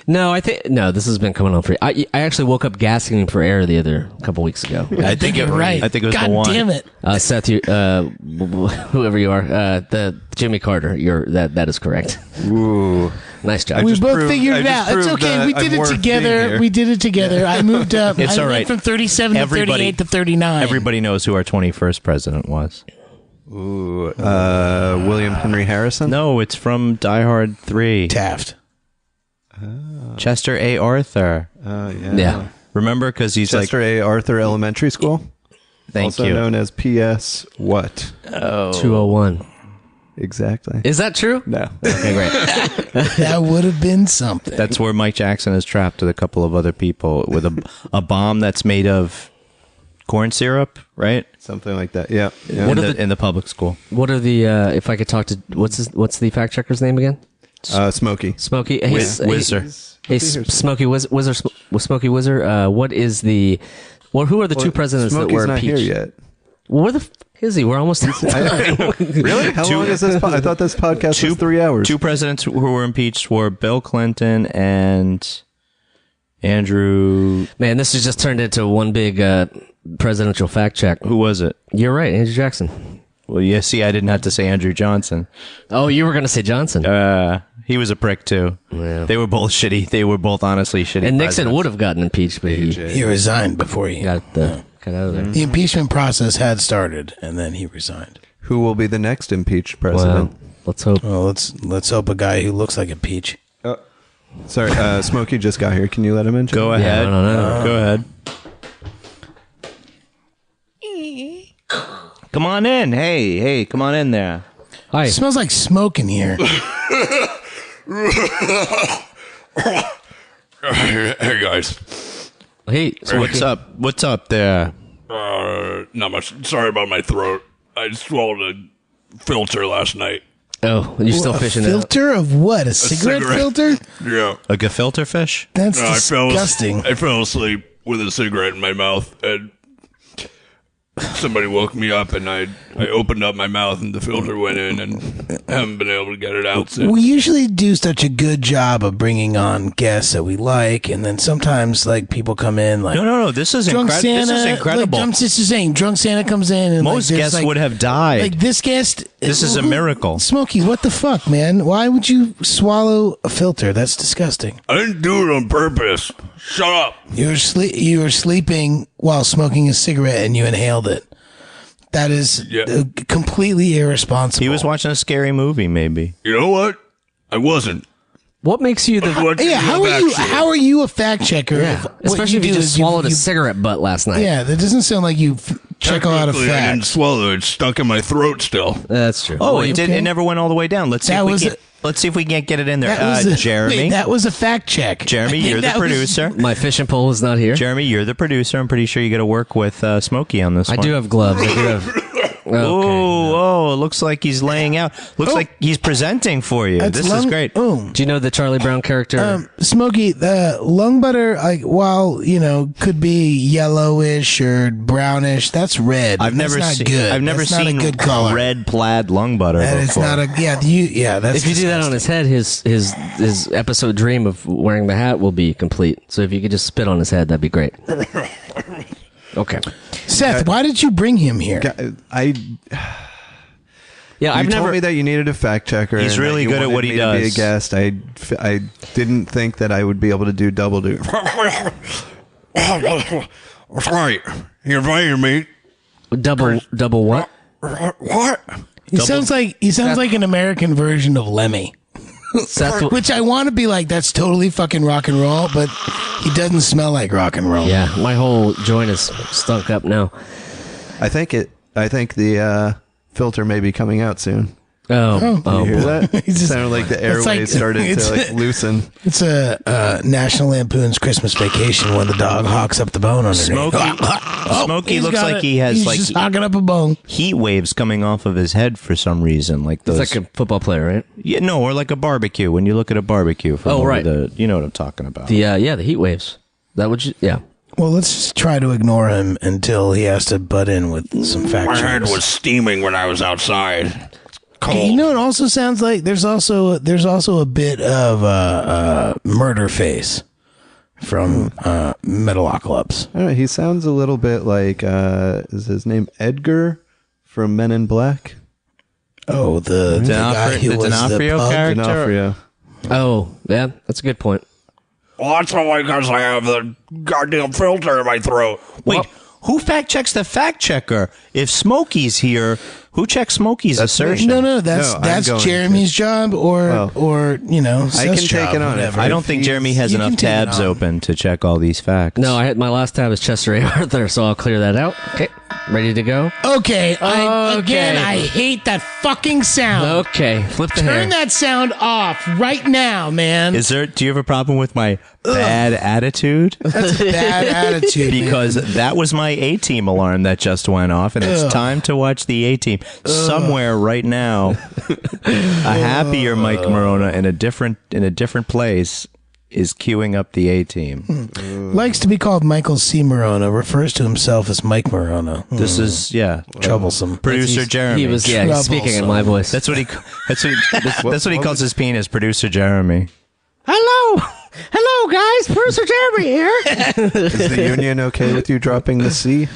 No, this has been coming on for. I actually woke up gasping for air the other couple weeks ago. I think you're right. I think it was God the wine. damn it! Seth, you, whoever you are, the Jimmy Carter. That is correct. Ooh. Nice job. We just both proved- figured I it just out. It's proved okay. that We I'm did it worth together. being here. We did it together. I moved up. It's I all went right. from 37 to Everybody- 38 to 39. Everybody knows who our 21st president was. Ooh, William Henry Harrison? No, it's from Die Hard 3. Taft. Chester A. Arthur. Yeah. Yeah. Remember? Because he's Chester A. Arthur Elementary School? Thank also you. known as P.S. What? 201. Exactly. Is that true? No. Okay, great. That would have been something. That's where Mike Jackson is trapped with a couple of other people with a bomb that's made of corn syrup, right? Something like that. Yeah. yeah. What In the public school. What are the, if I could talk to, what's the fact checker's name again? Smokey. Smokey. Whizzer. Smokey Smokey Whizzer. What is the, who are the two presidents Smokey's that were not impeached? here yet. Where the is he? We're almost Really? How long is this? I thought this podcast was 3 hours. Two presidents who were impeached were Bill Clinton and Andrew. Man, this has just turned into one big presidential fact check. Who was it? You're right, Andrew Jackson. Well, yeah, see, I didn't have to say Andrew Johnson. Oh, you were going to say Johnson. He was a prick, too. Yeah. They were both shitty. They were both honestly shitty. And Nixon presidents. would have gotten impeached, but He resigned before he got out of there. The impeachment process had started, and then he resigned. Who will be the next impeached president? Well, let's hope. Well, let's hope a guy who looks like a peach. Sorry, Smokey just got here. Can you let him in? Jim? Go ahead. I don't know. Go ahead. Come on in. Hey, come on in there. Hi. It smells like smoke in here. Hey guys. Hey, What's up? What's up there? Not much. Sorry about my throat. I swallowed a filter last night. Oh, you're still A fishing it out. filter of what? A cigarette filter? Yeah. A gefilte fish? That's I disgusting. fell asleep with a cigarette in my mouth, and somebody woke me up, and I opened up my mouth, and the filter went in, and haven't been able to get it out since. We usually do such a good job of bringing on guests that we like, and then sometimes like people come in like No. This is Drunk incredible. Santa. This is incredible. Like, I'm just saying, Drunk Santa comes in, and Most guests would have died. Like this guest. This is a miracle. Smokey, what the fuck, man? Why would you swallow a filter? That's disgusting. I didn't do it on purpose. Shut up. You were sleeping while smoking a cigarette, and you inhaled it. That is completely irresponsible. He was watching a scary movie, maybe. You know what? I wasn't. What makes you the... How are you a fact checker? Yeah, especially if you just swallowed a cigarette butt last night. Yeah, that doesn't sound like you check a lot of Technically, I didn't facts. swallow it. It's stuck in my throat still. That's true. Oh, Well, it did. okay. It never went all the way down. Let's see That if we was can. Let's see if we can't get it in there. That was Jeremy. wait, that was a fact check. Jeremy, I think you're the that was- producer. My fishing pole is not here. Jeremy, you're the producer. I'm pretty sure you got to work with Smokey on this I one. do have gloves. I do have... Okay. Oh, it looks like he's laying out. Looks like he's presenting for you. That's This is lung- great. Oh. Do you know the Charlie Brown character? Smokey, the lung butter, like, while could be yellowish or brownish, that's red. I've That's never not seen. good. I've never That's seen not a good color. red plaid lung butter That is before. not a That's if you do that on his head, his episode dream of wearing the hat will be complete. So if you could just spit on his head, that'd be great. Okay. Seth, why did you bring him here? Yeah, You I've told never... me that you needed a fact checker. He's and that really you good at wanted what he me to be a does. guest. I didn't think that I would be able to do double duty. Sorry. You invited me. Double what? What? He sounds like an American version of Lemmy. Seth, Which I want to be like, that's totally fucking rock and roll, but he doesn't smell like rock and roll. yeah, my whole joint is stunk up now. I think the filter may be coming out soon. Oh, You hear that? He just- Sounded like the it's airways like- started it's- to loosen. It's a National Lampoon's Christmas Vacation when the dog hawks up the bone underneath. Smokey He's looks got like he has he's like just hawking up a bone. heat waves coming off of his head for some reason, like those. it's like a football player, right? or like a barbecue. When you look at a barbecue, from Oh, over right. you know what I'm talking about. The heat waves. That would you? Yeah. Well, let's just try to ignore him until he has to butt in with some fact My head checks. was steaming when I was outside. It's cold. You know, it also sounds like there's also a bit of murder face from Metalocalypse. I don't know, he sounds a little bit like is his name Edgar from Men in Black? Oh, the guy who the was the D'Onofrio pug. character? D'Onofrio. Oh, yeah. That's a good point. Well, that's only because I have the goddamn filter in my throat. Wait, Who fact checks the fact checker? If Smokey's here, who checks Smokey's assertion? No, that's Jeremy's job or you know, I can Seth's take job, it on. whatever. I don't think Jeremy has enough tabs open to check all these facts. No, my last tab is Chester A. Arthur, so I'll clear that out. Okay, ready to go? Okay, I hate that fucking sound. Okay, flip the hair. Turn that sound off right now, man. Do you have a problem with my bad attitude? That's a bad attitude. Because that was my A-Team alarm that just went off, and it's time to watch the A-Team. Somewhere right now, a happier Mike Morona in a different place is queuing up the A-Team. Likes to be called Michael C. Morona, refers to himself as Mike Morona. This is Troublesome. Producer Jeremy. He was he's speaking in my voice. That's what he calls his penis, Producer Jeremy. Hello, guys. Producer Jeremy here. Is the union okay with you dropping the C?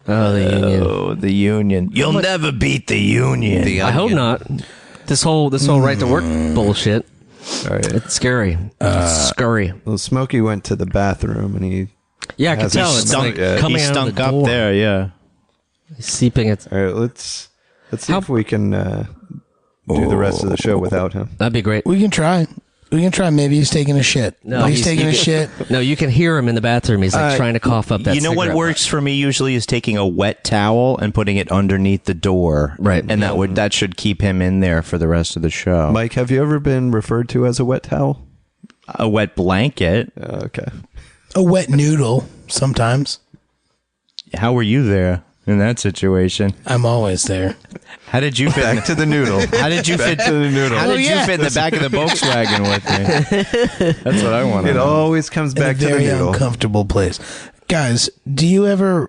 Oh, the union. Oh, the union. You'll never beat the union. I hope not. This whole right to work bullshit. All right. It's scary. It's scurry. Well, Smokey went to the bathroom and he. Yeah, I can Hasn't tell. It's stunk like yet. coming He out of stunk the up door. there, yeah. Seeping it. All right, let's see if we can do the rest of the show without him. That'd be great. We can try. Maybe he's taking a shit. No, he's taking a shit. No, you can hear him in the bathroom. He's like trying to cough up that You know what cigarette works for me usually is taking a wet towel and putting it underneath the door. Right. And that should keep him in there for the rest of the show. Mike, have you ever been referred to as a wet towel? A wet blanket. Okay. A wet noodle sometimes. How were you there in that situation? I'm always there. How did you fit? Back to the noodle. How did you fit? to the noodle. How did you fit in the back of the Volkswagen with me? That's what I want to It know. always comes back in to a the very noodle. uncomfortable place. Guys, do you ever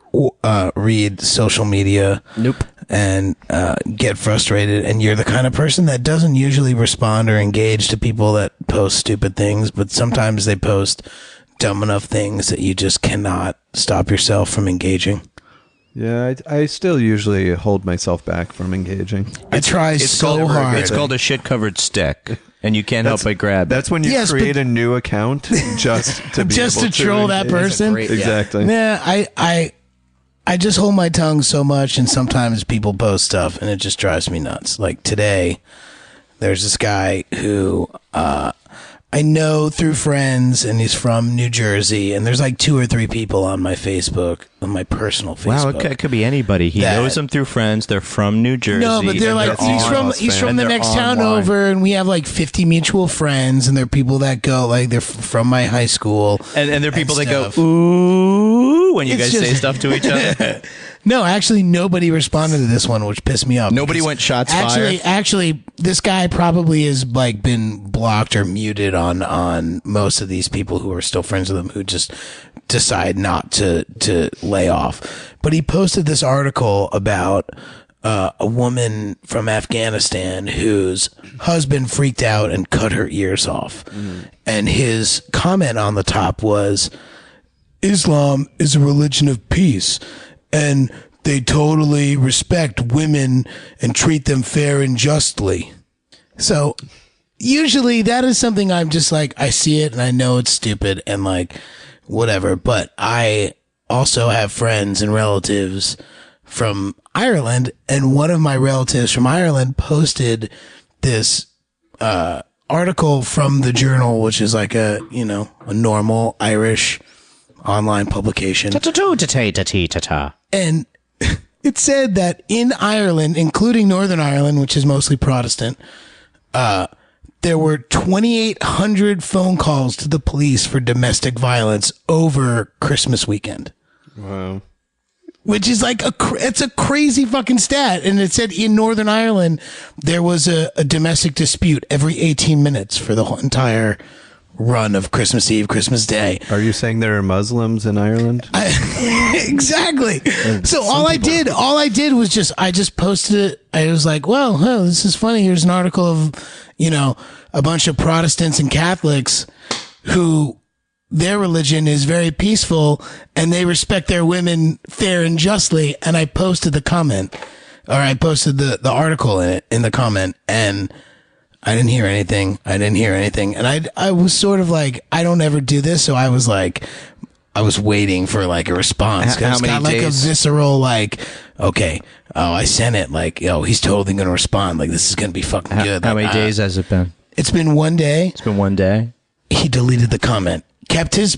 read social media? Nope. And get frustrated, and you're the kind of person that doesn't usually respond or engage to people that post stupid things, but sometimes they post dumb enough things that you just cannot stop yourself from engaging. Yeah, I still usually hold myself back from engaging. I try so hard. It's called a shit-covered stick, and you can't help but grab it. That's when you Yes, create but- a new account just to be just able to troll that engage. person. Great, yeah. Exactly. Yeah, I just hold my tongue so much, and sometimes people post stuff, and it just drives me nuts. Like today, there's this guy who I know through friends, and he's from New Jersey, and there's like 2 or 3 people on my Facebook, on my personal Facebook. Wow, it could be anybody. He That- knows them through friends. They're from New Jersey. No, but they're and like he's from and the they're next town online. over, and we have like 50 mutual friends, and they're people that go like they're from my high school, And they're people that go, stuff. ooh, when you It's guys just- say stuff to each other. No, actually, nobody responded to this one, which pissed me off. Nobody because went shots fired? Actually, this guy probably has like been blocked or muted on most of these people who are still friends with him who just decide not to lay off. But he posted this article about a woman from Afghanistan whose husband freaked out and cut her ears off. And his comment on the top was, Islam is a religion of peace, and they totally respect women and treat them fair and justly. So usually that is something I'm just like, I see it and I know it's stupid and like whatever, but I also have friends and relatives from Ireland, and one of my relatives from Ireland posted this article from the Journal, which is like a normal Irish online publication. And it said that in Ireland, including Northern Ireland, which is mostly Protestant, there were 2,800 phone calls to the police for domestic violence over Christmas weekend. Wow. Which is like it's a crazy fucking stat. And it said in Northern Ireland, there was a domestic dispute every 18 minutes for the whole entire run of Christmas Eve, Christmas Day. Are you saying there are Muslims in Ireland? Exactly. So all I did was I just posted it. I was like, well, this is funny. Here's an article of, a bunch of Protestants and Catholics who their religion is very peaceful and they respect their women fair and justly. And I posted the comment, or I posted the article in the comment, and I didn't hear anything. And I was sort of like, I don't ever do this. So I was like, I was waiting for like a response. How It's many got like a days? visceral like, okay, oh, I sent it. Like, he's totally gonna respond. Like, this is gonna be fucking good. How Like, many days has it been? It's been one day. It's been one day. He deleted the comment. Kept his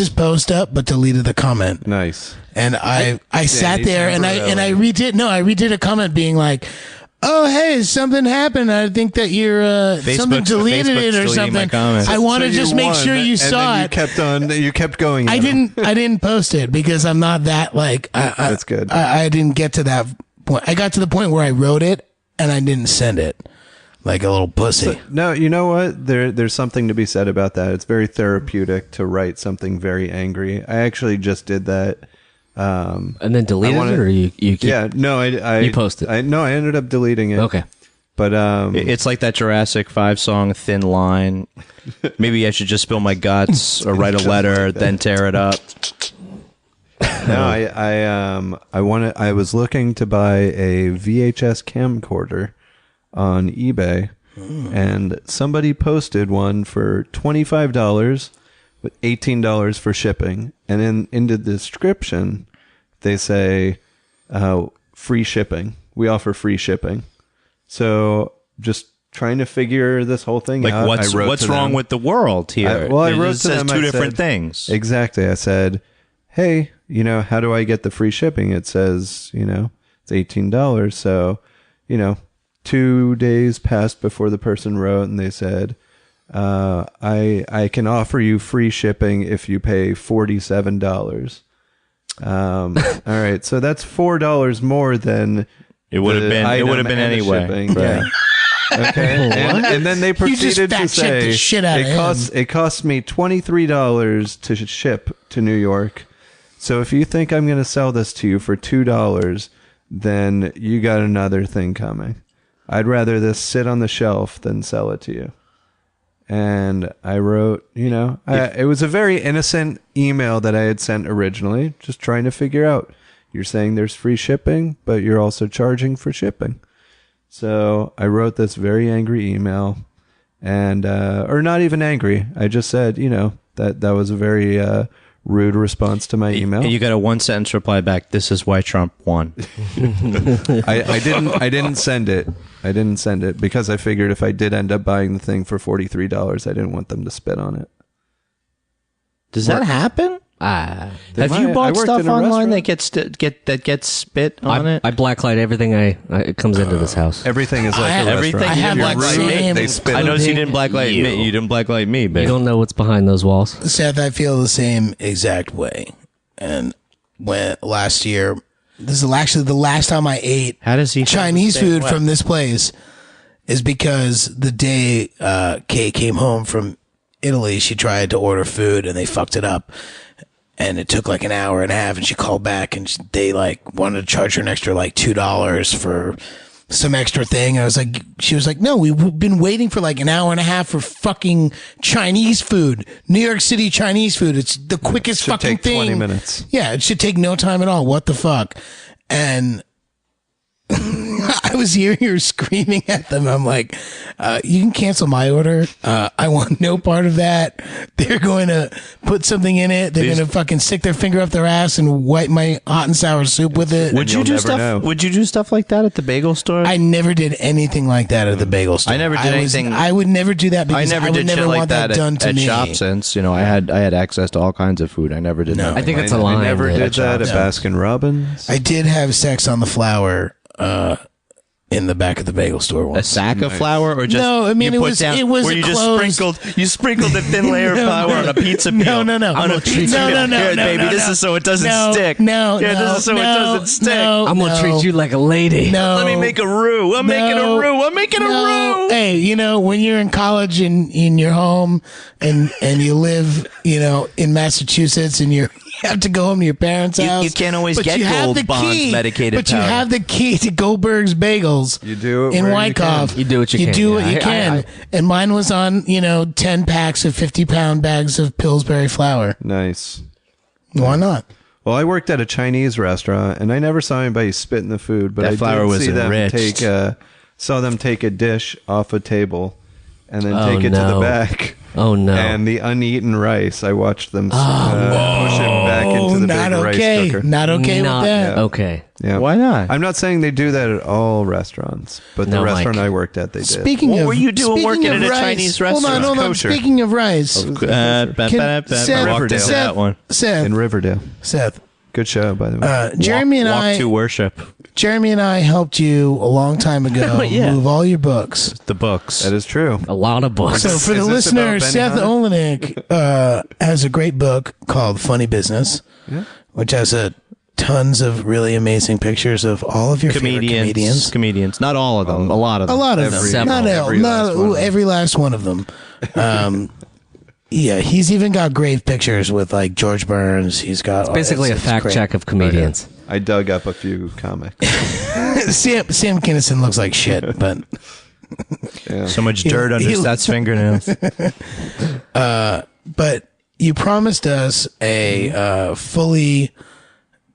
post up, but deleted the comment. Nice. And I sat he's there and never I redid a comment being like, oh, hey, something happened. I think that something deleted it or Facebook's deleting my something. comments. I want to So you just make won, sure you and saw then it. You kept going. I didn't post it because I'm not that like, That's good. I didn't get to that point. I got to the point where I wrote it and I didn't send it like a little pussy. No, you know what? There's something to be said about that. It's very therapeutic to write something very angry. I actually just did that. And then deleted it, or you keep, Yeah, no, I You posted. I ended up deleting it. Okay. But It's like that Jurassic 5 song, Thin Line. Maybe I should just spill my guts or write a letter, then tear it up. no, I was looking to buy a VHS camcorder on eBay, and somebody posted one for $25 with $18 for shipping, and in the description they say free shipping. We offer free shipping. So just trying to figure this whole thing Like, out. what's wrong with the world here? I It wrote to says them, two I different said- things. Exactly. I said, hey, how do I get the free shipping? It says, it's $18. So, 2 days passed before the person wrote, and they said, I can offer you free shipping if you pay $47. All right. So that's $4 more than It would have the been. It item would have been and the anyway. shipping. Right. Okay. And then they You just proceeded to fact-checked say the shit out of him. it costs me $23 to ship to New York. So if you think I'm going to sell this to you for $2, then you got another thing coming. I'd rather this sit on the shelf than sell it to you. And I wrote, it was a very innocent email that I had sent originally, just trying to figure out. You're saying there's free shipping, but you're also charging for shipping. So I wrote this very angry email, and or not even angry. I just said, that was a very rude response to my email. And you got a 1-sentence reply back. This is why Trump won. I didn't send it. I didn't send it because I figured if I did end up buying the thing for $43, I didn't want them to spit on it. Does that happen? Have you I bought worked stuff in a online that restaurant. gets spit on it? I blacklight everything it comes into this house. Everything is like I a have- restaurant. I have You're like rude, same- they spit I on noticed it. you didn't blacklight me. You didn't blacklight me, You but don't know what's behind those walls. Seth, I feel the same exact way. And when last year, this is actually the last time I ate How does he feel Chinese the same food way? from this place is because the day Kay came home from Italy, she tried to order food and they fucked it up. And it took like an hour and a half, and she called back, and they like wanted to charge her an extra like $2 for some extra thing. And I was like, she was like, no, we've been waiting for like an hour and a half for fucking Chinese food, New York City Chinese food. It's the quickest should fucking take thing. 20 minutes. Yeah, it should take no time at all. What the fuck? And I was hearing her screaming at them. I'm like, you can cancel my order. I want no part of that. They're going to put something in it. They're going to fucking stick their finger up their ass and wipe my hot and sour soup with it. would you you'll do never stuff? know. Would you do stuff like that at the bagel store? I never did anything like that at the bagel store. I never did anything- I would never do that because I, would did never shit like want that, that done to at me. shop since I had access to all kinds of food. I never did that. I think it's a I line. never that- did that at Baskin Robbins. I did have sex on the flour in the back of the bagel store a once. sack of flour, or just No, I mean, you it put was- down, it was where you closed- just sprinkled a thin layer of flour on a pizza peel. No. on I'm a gonna treat pizza you- peel. No, Here, no, baby, no, this no. is so it doesn't No, stick. no, Here, this is so it doesn't stick. no, I'm gonna treat you like a lady. No. Let me make a roux. I'm making a roux. I'm making a roux. Hey, when you're in college and in your home and you live, in Massachusetts and you have to go home to your parents' You- house. you can't always but get you have Gold the Bond's key, medicated But you powder. have the key to Goldberg's Bagels. You do it in where you Wyckoff. can. You do what you can, do yeah. what you I- can. And mine was on, 10 packs of 50-pound bags of Pillsbury flour. Nice. Why not? Well, I worked at a Chinese restaurant, and I never saw anybody spit in the food, but That I flour did was see them enriched. saw them take a dish off a table and then Oh, take it to the no. back Oh no! And the uneaten rice, I watched them push it back into the not big okay. rice cooker. Not okay Not with that. okay. Yeah. Why not? I'm not saying they do that at all restaurants, but No, the restaurant Mike. I worked at, they did. Speaking What of, were you doing speaking working of at a rice, Chinese Hold restaurant? on. Kosher. Speaking of rice, Seth, Riverdale. Seth, that one. In Riverdale. Seth, Good show, by the way. Jeremy and Walk I, to worship. Jeremy and I helped you a long time ago Yeah. move all your books. The books. That is true. A lot of books. So for the Is this about listener, Seth Benihana? Olenick has a great book called Funny Business, which has tons of really amazing pictures of all of your favorite comedians. Not all of them. A lot of them. A lot of Every- them. Not every last one of them. every last one of them. Yeah, he's even got great pictures with like George Burns. He's got Basically, a fact great. check of comedians. I dug up a few comics. Sam Kinison looks like shit, but So much dirt under Seth's fingernails. but you promised us a fully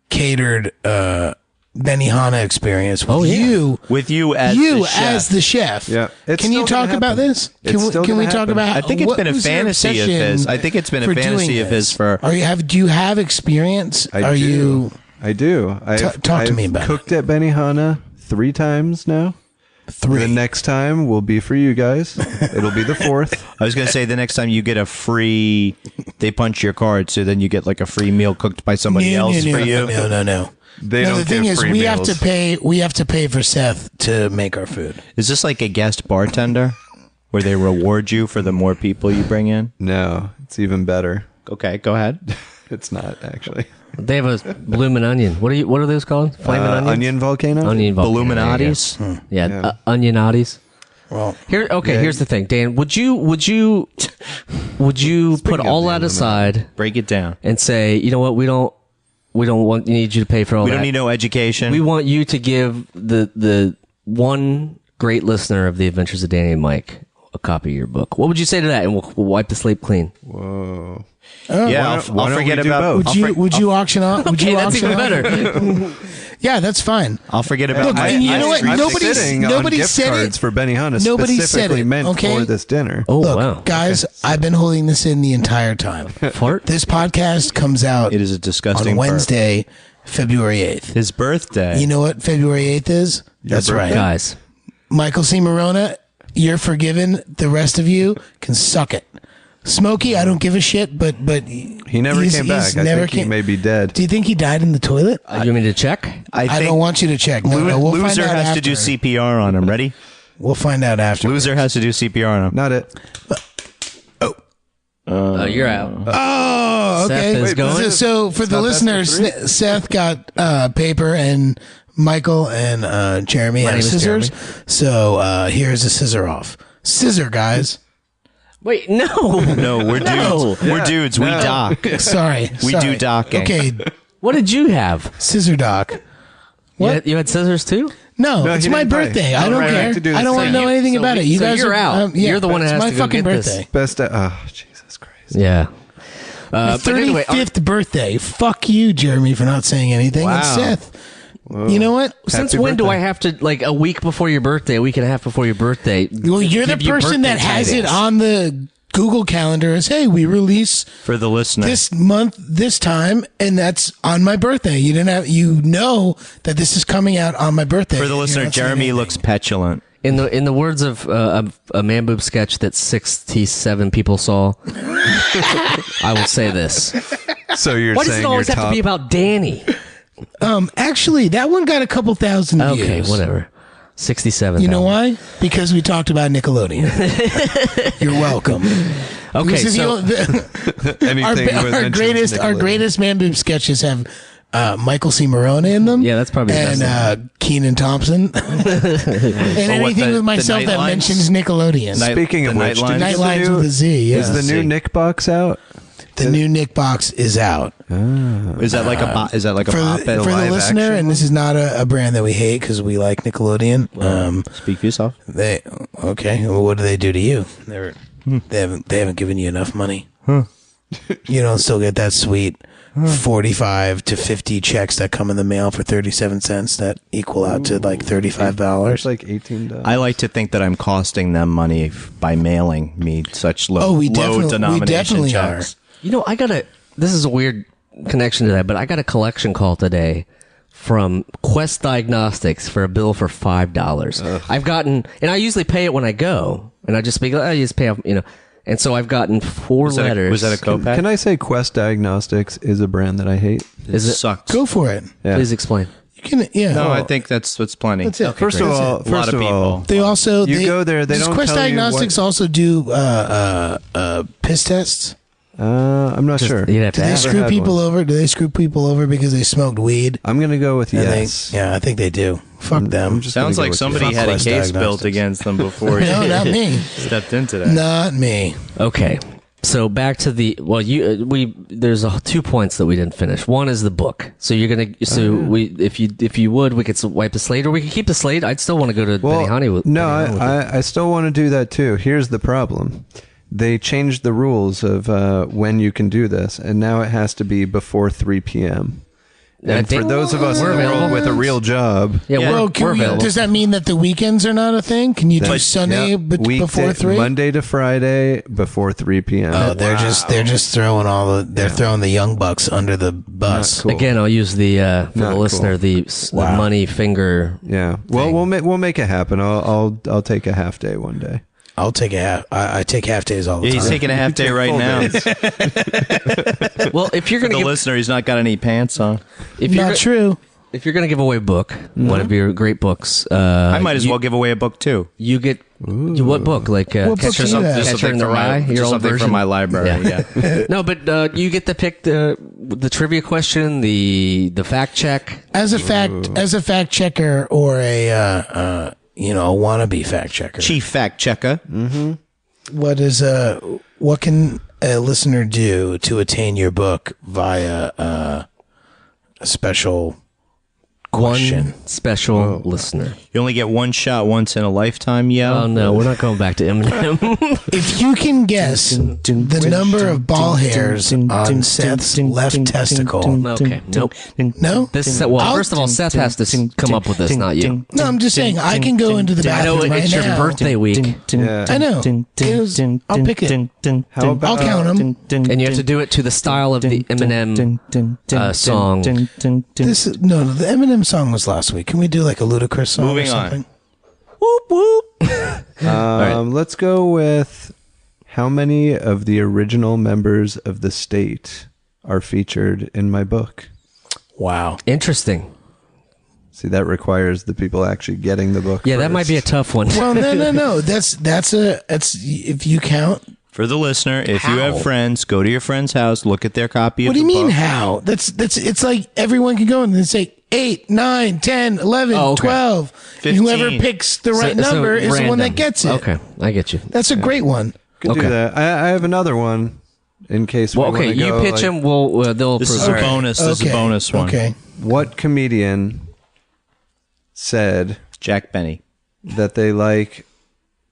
catered Benihana experience with you. With you as You the chef. as the chef. Yeah. It's Can you still gonna talk about happen. this? It's Can we, still can we gonna talk happen. about? I think it's been a who's your fantasy of obsession his. I think it's been a for fantasy doing of his this? for. Do you have experience? I do. I do. talk to me about it. I've cooked at Benihana 3 times now. 3. The next time will be for you guys. It'll be the 4th. I was going to say the next time you get a free, they punch your card, so then you get like a free meal cooked by somebody else for you. No. They No, don't the thing give is, free we meals. have to pay. We have to pay for Seth to make our food. Is this like a guest bartender, where they reward you for the more people you bring in? No, it's even better. Okay, go ahead. It's not actually. They have a bloomin' onion. What are those called? Flaming onions? Onion volcano. Onion volcano. Illuminatis. Yeah, Yeah. Onionatis. Well, Here's the thing, Dan. Would you put of all the that aside Break it down. and say, you know what, we don't need you to pay for all We that. don't need no education. We want you to give the one great listener of the Adventures of Danny and Mike a copy of your book. What would you say to that? And we'll wipe the slate clean. Whoa. yeah, why I'll don't forget we do about. both? would you auction off? Would Okay, you that's auction even off? better. Yeah, that's fine. I'll forget about. Look, my, and you know what? I'm Nobody sitting on nobody gift said cards it. for Benihana Nobody said specifically it, meant okay? for this dinner. Oh, Look, wow. guys, I've been holding this in the entire time. Fart? This podcast comes out It is a disgusting on burp. Wednesday, February 8th. His birthday. You know what February 8th is? That's right. Guys, Michael C. Morona, you're forgiven. The rest of you can suck it. Smokey, I don't give a shit, but He never came back. I think he may be dead. Do you think he died in the toilet? you want me to check? I think don't want you to check. No, we'll find loser out has to do after. CPR on him. Ready? We'll find out after. Loser has to do CPR on him. Not it. You're out. Oh, okay. Seth is going. So for the not best of listeners, Seth got paper and Michael and Jeremy My have name is scissors. So here's a scissor off. Scissor, guys. Wait, no. No, we're dudes. We're dudes. We dock. Sorry. We sorry. do docking. Okay, What did you have? scissor dock. You had scissors too? No, No, it's he my didn't buy it. birthday. I Oh, don't right, care. to do I the don't want to thing. know anything So about we- it. You so guys you're are out. You're the one that it's has my to go fucking get this. birthday. Best. Oh, Jesus Christ. Yeah. My But anyway, 35th birthday. Fuck you, Jeremy, for not saying anything. And Wow. Seth, you know what? since Happy when do birthday. I have to, like, a week before your birthday, a week and a half before your birthday? Well, you're the give you person that birthday has it tidings? on the Google Calendar as, hey, we release For the listener. this month, this time, and that's on my birthday. You didn't have, you know that this is coming out on my birthday. For the You're listener, not saying Jeremy anything. looks petulant. In the words of a man boob sketch that 67 people saw, I will say this. So you're Why does saying it always you're have top. to be about Danny? Actually, that one got a couple thousand views. Okay, whatever. 67. You know why? Because we talked about Nickelodeon. You're welcome. Okay, This is so Anything our with mentions our Nickelodeon. greatest man boob sketches have Michael C. Morona in them. Yeah, that's probably the and best Keenan Thompson. And anything the with myself that Nightlines? mentions Nickelodeon. Speaking of The which, Nightlines? did you see Nightlines the new- with a Z. Yeah. Is the new Z. Nick box out? The new Nick box is out. Is that like a is that like a For pop? the, for the live listener, action and this is not a brand that we hate because we like Nickelodeon. Speak for yourself. They okay. Well, what do they do to you? They haven't given you enough money. You don't still get that sweet 45 to 50 checks that come in the mail for 37 cents that equal out to like $35. It's like $18. I like to think that I'm costing them money by mailing me such low we denomination definitely checks. You know, this is a weird connection to that, but I got a collection call today from Quest Diagnostics for a bill for $5. I've gotten, and I usually pay it when I go, and I just be like, I just pay off, and so I've gotten 4 letters. Was that a copay? Can I say Quest Diagnostics is a brand that I hate? It sucks. Go for it. Yeah. Please explain. You can, yeah. No, I think that's plenty. That's it. First of all, A lot of people. They also go there. They does don't Quest tell you Diagnostics what- also do piss tests? I'm not sure. You'd have to Do they ask. screw people over? Do they screw people over because they smoked weed? I'm gonna go with yes. I think they do. Fuck them. I'm just gonna Sounds go like with somebody yes. had a Quest case built Diagnostics. against them before No, you not me. stepped into that. Not me. Okay. So back to there's 2 points that we didn't finish. One is the book. So you're gonna if you would, we could wipe the slate, or we could keep the slate. I'd still want to go to Benny Honey with. No, Benny Honey with it. I still want to do that too. Here's the problem. They changed the rules of when you can do this, and now it has to be before 3 p.m. And for those of us in We're the world available. with a real job, Yeah, Well, we're can we, available. does that mean that the weekends are not a thing? Can you do Sunday before 3? Monday to Friday before 3 p.m. Oh, they're just throwing throwing the young bucks under the bus. Cool. Again, I'll use the for the Not listener cool. the money finger. Yeah. Well, we'll make it happen. I'll take a half day one day. I'll take a half. I take half days all the Yeah, time. he's taking a half day right Full now. days. Well, if you're For gonna the listener, he's not got any pants on. if you're Not true. if you're gonna give away a book, one of your great books, I might as well give away a book too. you get what book? Like What book Catcher, do you have? Catcher in the Rye, your old something version from my library. Yeah. No, but you get to pick the trivia question, the fact check. As a fact checker or a wannabe fact checker. Chief fact checker. What can a listener do to attain your book via a special question? One special listener. You only get one shot once in a lifetime, yo. Oh no, we're not going back to Eminem. If you can guess the number of ball hairs on Seth's left testicle. Okay, nope. No? This is first of all, Seth has to come up with this, not you. No, I'm just saying I can go into the I know bathroom right it's your now. birthday week, Yeah. I know. I'll pick it. How about I'll count them. and you have to do it to the style of the Eminem song. The Eminem song was last week. Can we do like a Ludacris song Moving or on. something? Whoop whoop. Let's go with how many of the original members of the state are featured in my book. Wow. Interesting. See, that requires the people actually getting the book. Yeah, that might be a first. tough one. Well, no. That's if you count. For the listener, if you How? have friends, go to your friend's house, look at their copy What of do the you mean book. how? That's it's like everyone can go in and say 8, 9, 10, 11, Oh, okay. 12. And 15. whoever picks the right number is the one random. that gets it. Okay, I get you. That's a great one. Could Okay. do that. I have another one in case. Well, we okay, wanna you go, pitch like, him. They'll This is approve. a bonus. This is a bonus one. Okay. What comedian said Jack Benny. that they like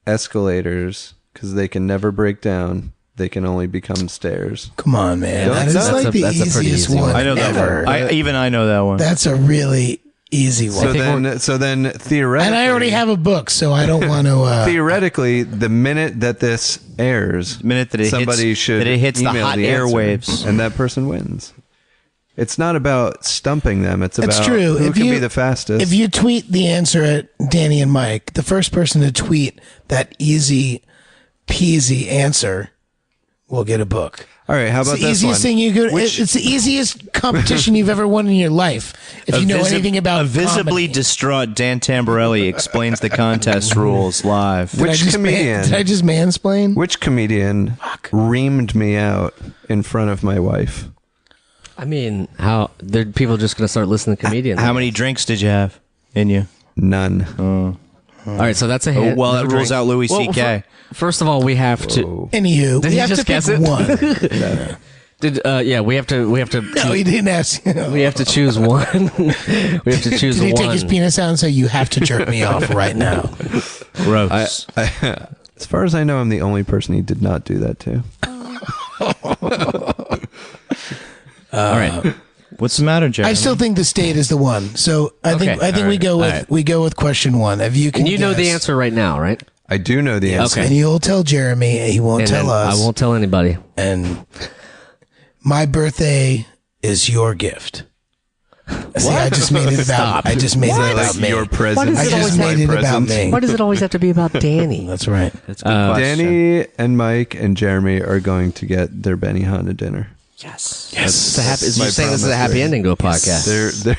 escalators because they can never break down? They can only become stairs. Come on, man. Yeah, That is that's like the that's a pretty easiest easy one. one. I know that ever. one. I know that one. That's a really easy one. So then theoretically, And I already have a book, so I don't want to. theoretically, the minute that this airs, The minute that it somebody hits, should that it hits the email hot the answer, airwaves. and that person wins. It's not about stumping them. It's That's about true. who If can you- be the fastest. If you tweet the answer at Danny and Mike, the first person to tweet that easy peasy answer will get a book. All right, how It's about the this easiest one? thing you could. Which- It's the easiest competition you've ever won in your life. If you know anything about a visibly comedy. distraught Dan Tamborelli explains the contest rules live. Did I Which just comedian? did I just mansplain? Which comedian reamed me out in front of my wife? I mean, how? There people just going to start listening to comedians. How many drinks did you have in you? None. All right, so that's a hit. well, No that rules drink. out Louis Well, C.K.. First of all, we have to. Anywho, Did we he have just to pick guess it? one. Yeah, we have to. No, he didn't ask. We have to choose one. We have to choose Did he one. take his penis out and say, "You have to jerk me off right now"? Gross. As far as I know, I'm the only person he did not do that to. All right. What's the matter, Jeremy? I still think the state is the one. So I think we go with question one. If you can, And you know the guess. answer right now, right? I do know the answer. And you'll tell Jeremy, and he won't And tell then us. I won't tell anybody. And my birthday is your gift. See, I just made it about. I just made it about me. Your present. I just made it about me. Why does it always have to be about Danny? That's right. That's a good question. Danny and Mike and Jeremy are going to get their Benihana dinner. Yes. It's a happy, my you're saying this is a promise happy ring. ending to a podcast.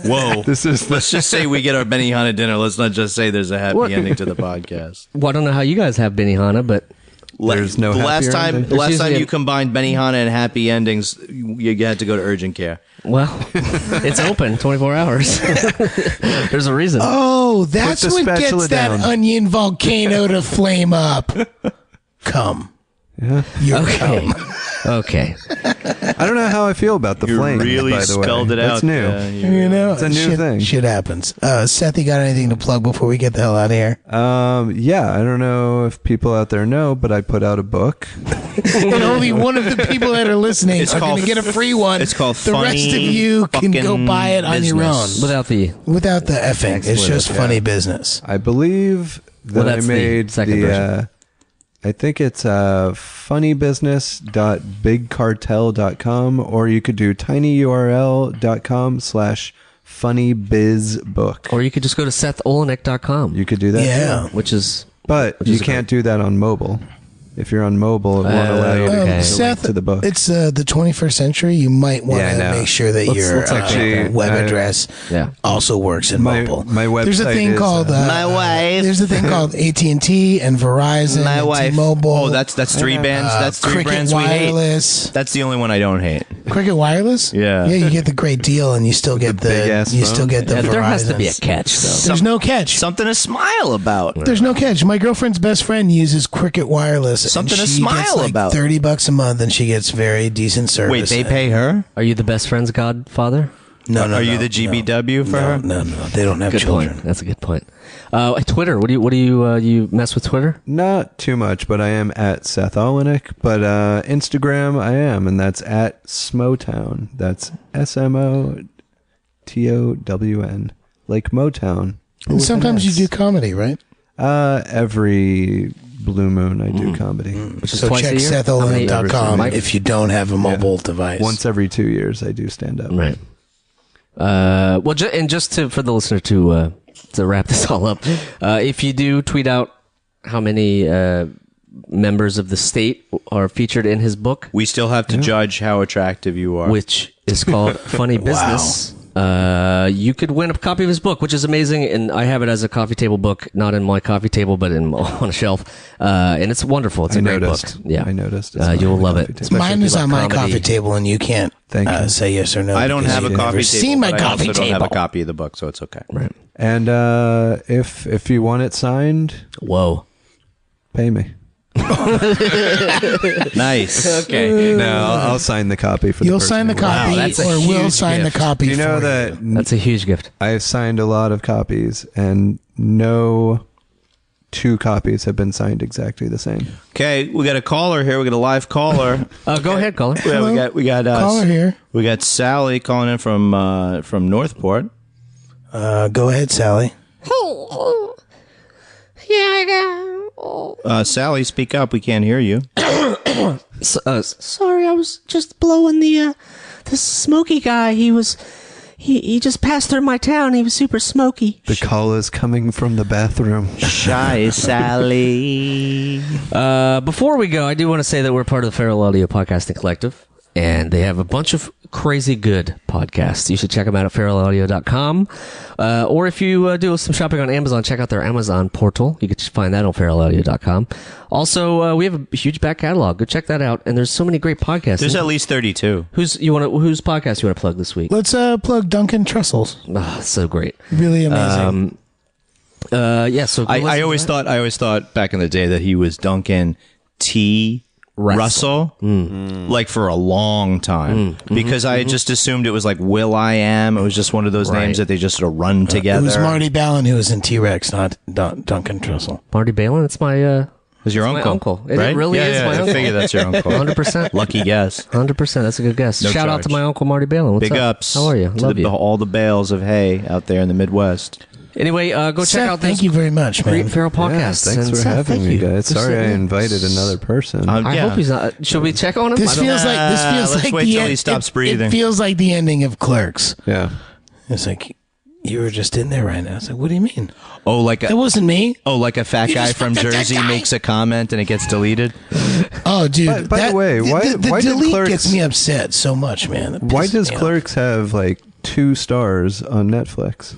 Whoa. This is Let's just say we get our Benihana dinner. Let's not just say there's a happy ending to the podcast. Well, I don't know how you guys have Benihana, but There's no the happier ending? last There's time usually you combined Benihana and happy endings, you had to go to urgent care. well, it's open 24 hours. There's a reason. Oh, that's the what gets spatula that down. onion volcano to flame up. Come. Yeah. You're Okay. come. Okay. I don't know how I feel about the flames. really by the spelled way. it out. That's new. You know, It's a new shit, thing. Shit happens. Seth, you got anything to plug before we get the hell out of here? Yeah, I don't know if people out there know, but I put out a book. And only one of the people that are listening It's are going called- to get a free one. it's called The rest of Funny you can go Fucking buy it on your own Business. Without the without the effing. It's just Expletive, funny business. I believe that I that's the made second version. I think it's funnybusiness.bigcartel.com, or you could do tinyurl.com/funnybizbook. Or you could just go to SethOlenick.com, You could do that. Yeah. which is But you is a can't do that on mobile. If you're on mobile, it won't allow you to okay. get the Seth, link to the book. it's the 21st century. You might want Yeah, I to know. make sure that your let's actually- web address Yeah. also works in My- mobile. my There's a website thing is, called My wife. There's a thing called AT&T and Verizon My and wife. T-Mobile. Oh, that's three bands. That's three Cricket brands we hate. Wireless. That's the only one I don't hate. Cricket Wireless. Yeah. Yeah, you get the great deal, and you still get the big-ass you phone. still get the Yeah, Verizon. there has to be a catch, though. There's no catch. Something to smile about. There's no catch. My girlfriend's best friend uses Cricket Wireless. and Something to she smile gets like about. $30 a month, and she gets very decent service. Wait, they pay her? Are you the best friend's godfather? No, Are you the GBW for her? No, they don't have Good children. point. That's a good point. Twitter. What do you mess with Twitter? Not too much, but I am at Seth Olenick. But Instagram, I am, and that's at Smotown. That's SMOTOWN, like Motown. And sometimes you do comedy, right? Every blue moon, I do comedy. Which is So twice check a year? SethOlenick.com Mike? if you don't have a mobile device. Once every 2 years, I do stand up. Right. Well, just for the listener to wrap this all up, if you do tweet out how many members of the state are featured in his book, We still have to judge how attractive you are. which is called Funny Business, you could win a copy of his book, which is amazing. And I have it as a coffee table book, not in my coffee table, but on a shelf. And it's wonderful. It's a great noticed. book. Yeah, I noticed. It's You'll on my love coffee it. table. Especially Mine if is you on love my comedy. coffee table, and you can't Thank you. say yes or no. I don't because have a you've coffee never table. seen my but I coffee also table. don't have a copy of the book, so it's okay. Right. And if you want it signed, Whoa. pay me. Nice. Okay. No, I'll sign the copy for the You'll person sign the who wants copy, that's a or we'll huge sign gift. the copy. it. You know for that That's a huge gift. I've signed a lot of copies, and no two copies have been signed exactly the same. Okay, we got a caller here. We got a live caller. Go ahead, caller. Yeah, we got Caller here. We got Sally calling in from Northport. Go ahead, Sally. Sally, speak up. We can't hear you. Sorry, I was just blowing the smoky guy. He just passed through my town. He was super smoky. The call is coming from the bathroom. Shy Sally. Before we go, I do want to say that we're part of the Feral Audio Podcasting Collective, and they have a bunch of crazy good podcasts. You should check them out at feralaudio.com. Or if you do some shopping on Amazon, check out their Amazon portal. You can find that on feralaudio.com. Also, we have a huge back catalog. Go check that out. And there's so many great podcasts. There's at least 32. Whose podcast you want to plug this week? Let's plug Duncan Trussels. So great. Really amazing. Yeah. So go listen I to always that. thought back in the day that he was Duncan T. Russell, like for a long time, because I just assumed it was like Will I Am. It was just one of those names that they just sort of run together. It was Marty Ballin who was in T-Rex, not Duncan Trussell. Marty Balin. That's my It's your It's my uncle. uncle. It really is my I uncle. figure that's your uncle. 100%. Lucky guess. 100%. That's a good guess. No Shout out to charge. my uncle Marty Balin. What's Big up? ups. How are you? to Love you. all the bales of hay out there in the Midwest. Anyway, go check Seth, out thank this you very much, man. Great Feral podcast. Yeah, thanks And for Seth, having thank me, you. guys. Sorry I invited another person. I hope he's not. Should we check on him? This feels let's like wait the till end- he stops breathing. It feels like the ending of Clerks. Yeah. It's like you were just in there right now. It's like, what do you mean? Oh, like That a wasn't me. a fat You guy just from fucked up that Jersey guy. makes a comment and it gets deleted. Oh, dude. By the way, why the did delete Clerks- gets me upset so much, man. It Why pisses does me off. Clerks have like 2 stars on Netflix?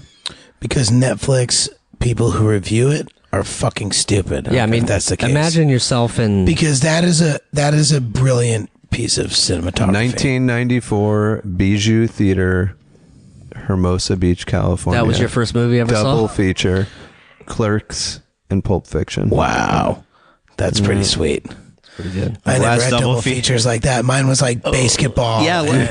Because Netflix people who review it are fucking stupid. Yeah, I mean, if that's the case. imagine yourself in. Because that is a brilliant piece of cinematography. 1994 Bijou Theater, Hermosa Beach, California. That was your first movie you ever double saw? feature, Clerks and Pulp Fiction. Wow, that's pretty sweet. Pretty good. I never Last had double double fe- features like that. Mine was like basketball.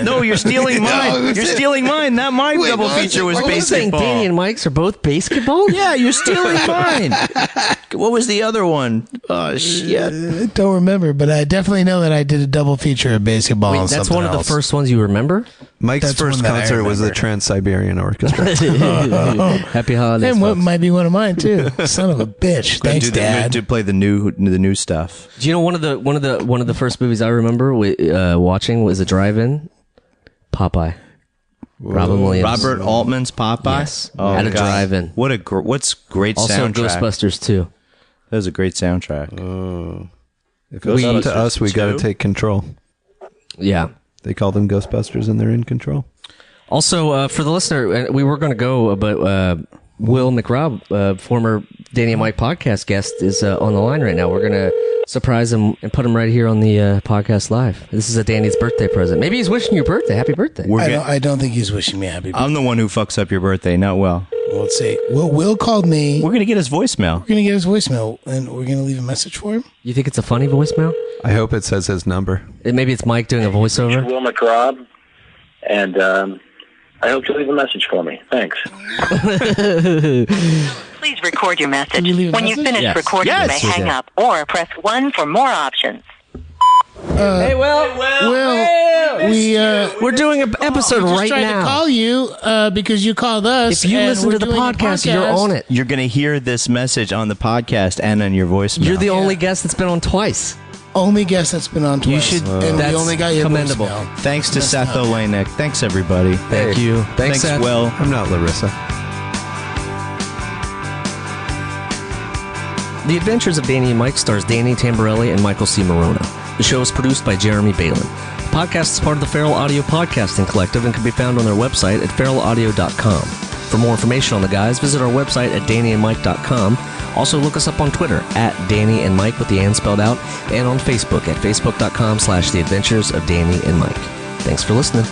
No, you're stealing mine. was You're it? stealing mine. That my Wait, double what was feature it? was What was it? Saying basketball. Danny and Mike's are both basketball? Yeah, you're stealing mine. What was the other one? Oh shit! I don't remember, but I definitely know that I did a double feature of basketball. Wait, and that's something one of the else. first ones you remember? Mike's That's first one that I concert was the remember. Trans-Siberian Orchestra. Happy holidays. And what folks. might be one of mine too. Son of a bitch. Thanks, Dad. To play the new stuff. Do you know one of the first movies I remember watching was a drive-in? Popeye. Robin Williams. Robert Altman's Popeye. Yes. Oh, At a God. drive-in. What's great Also soundtrack? Ghostbusters too. That was a great soundtrack. If it's up to us, we got to Two? take control. Yeah. They call them Ghostbusters and they're in control. Also, for the listener, we were going to go, but Will McRobb, former Danny and Mike podcast guest, is on the line right now. We're going to surprise him and put him right here on the podcast live. This is a Danny's birthday present. Maybe he's wishing you birthday. Happy birthday. I don't think he's wishing me a happy birthday. I'm the one who fucks up your birthday, not Will. Well, let's see. Will called me. We're gonna get his voicemail. We're gonna get his voicemail, and we're gonna leave a message for him. You think it's a funny voicemail? I hope it says his number. Maybe it's Mike doing a voiceover. Will McRobb, and I hope you'll leave a message for me. Thanks. Please record your message. Can you leave a When you message? finish Yes. recording, Yes. you may hang up or press 1 for more options. Hey, Will. We're doing an episode just right tried now. to call you because you called us. If you and listen we're to the doing a podcast, you're on it. You're gonna hear this message on the podcast and on your voicemail. You're the only guest that's been on twice. Only guest that's been on twice. You should- And that's we only got your commendable. voicemail. Thanks to That's Seth not- Olenick. Thanks everybody. Thank you. Thanks, Seth. Will. I'm not Larissa. The Adventures of Danny and Mike stars Danny Tamborelli and Michael C. Morona. The show is produced by Jeremy Balin. The podcast is part of the Feral Audio Podcasting Collective and can be found on their website at feralaudio.com. For more information on the guys, visit our website at dannyandmike.com. Also, look us up on Twitter at Danny and Mike with the and spelled out, and on Facebook at facebook.com/The Adventures of Danny and Mike. Thanks for listening.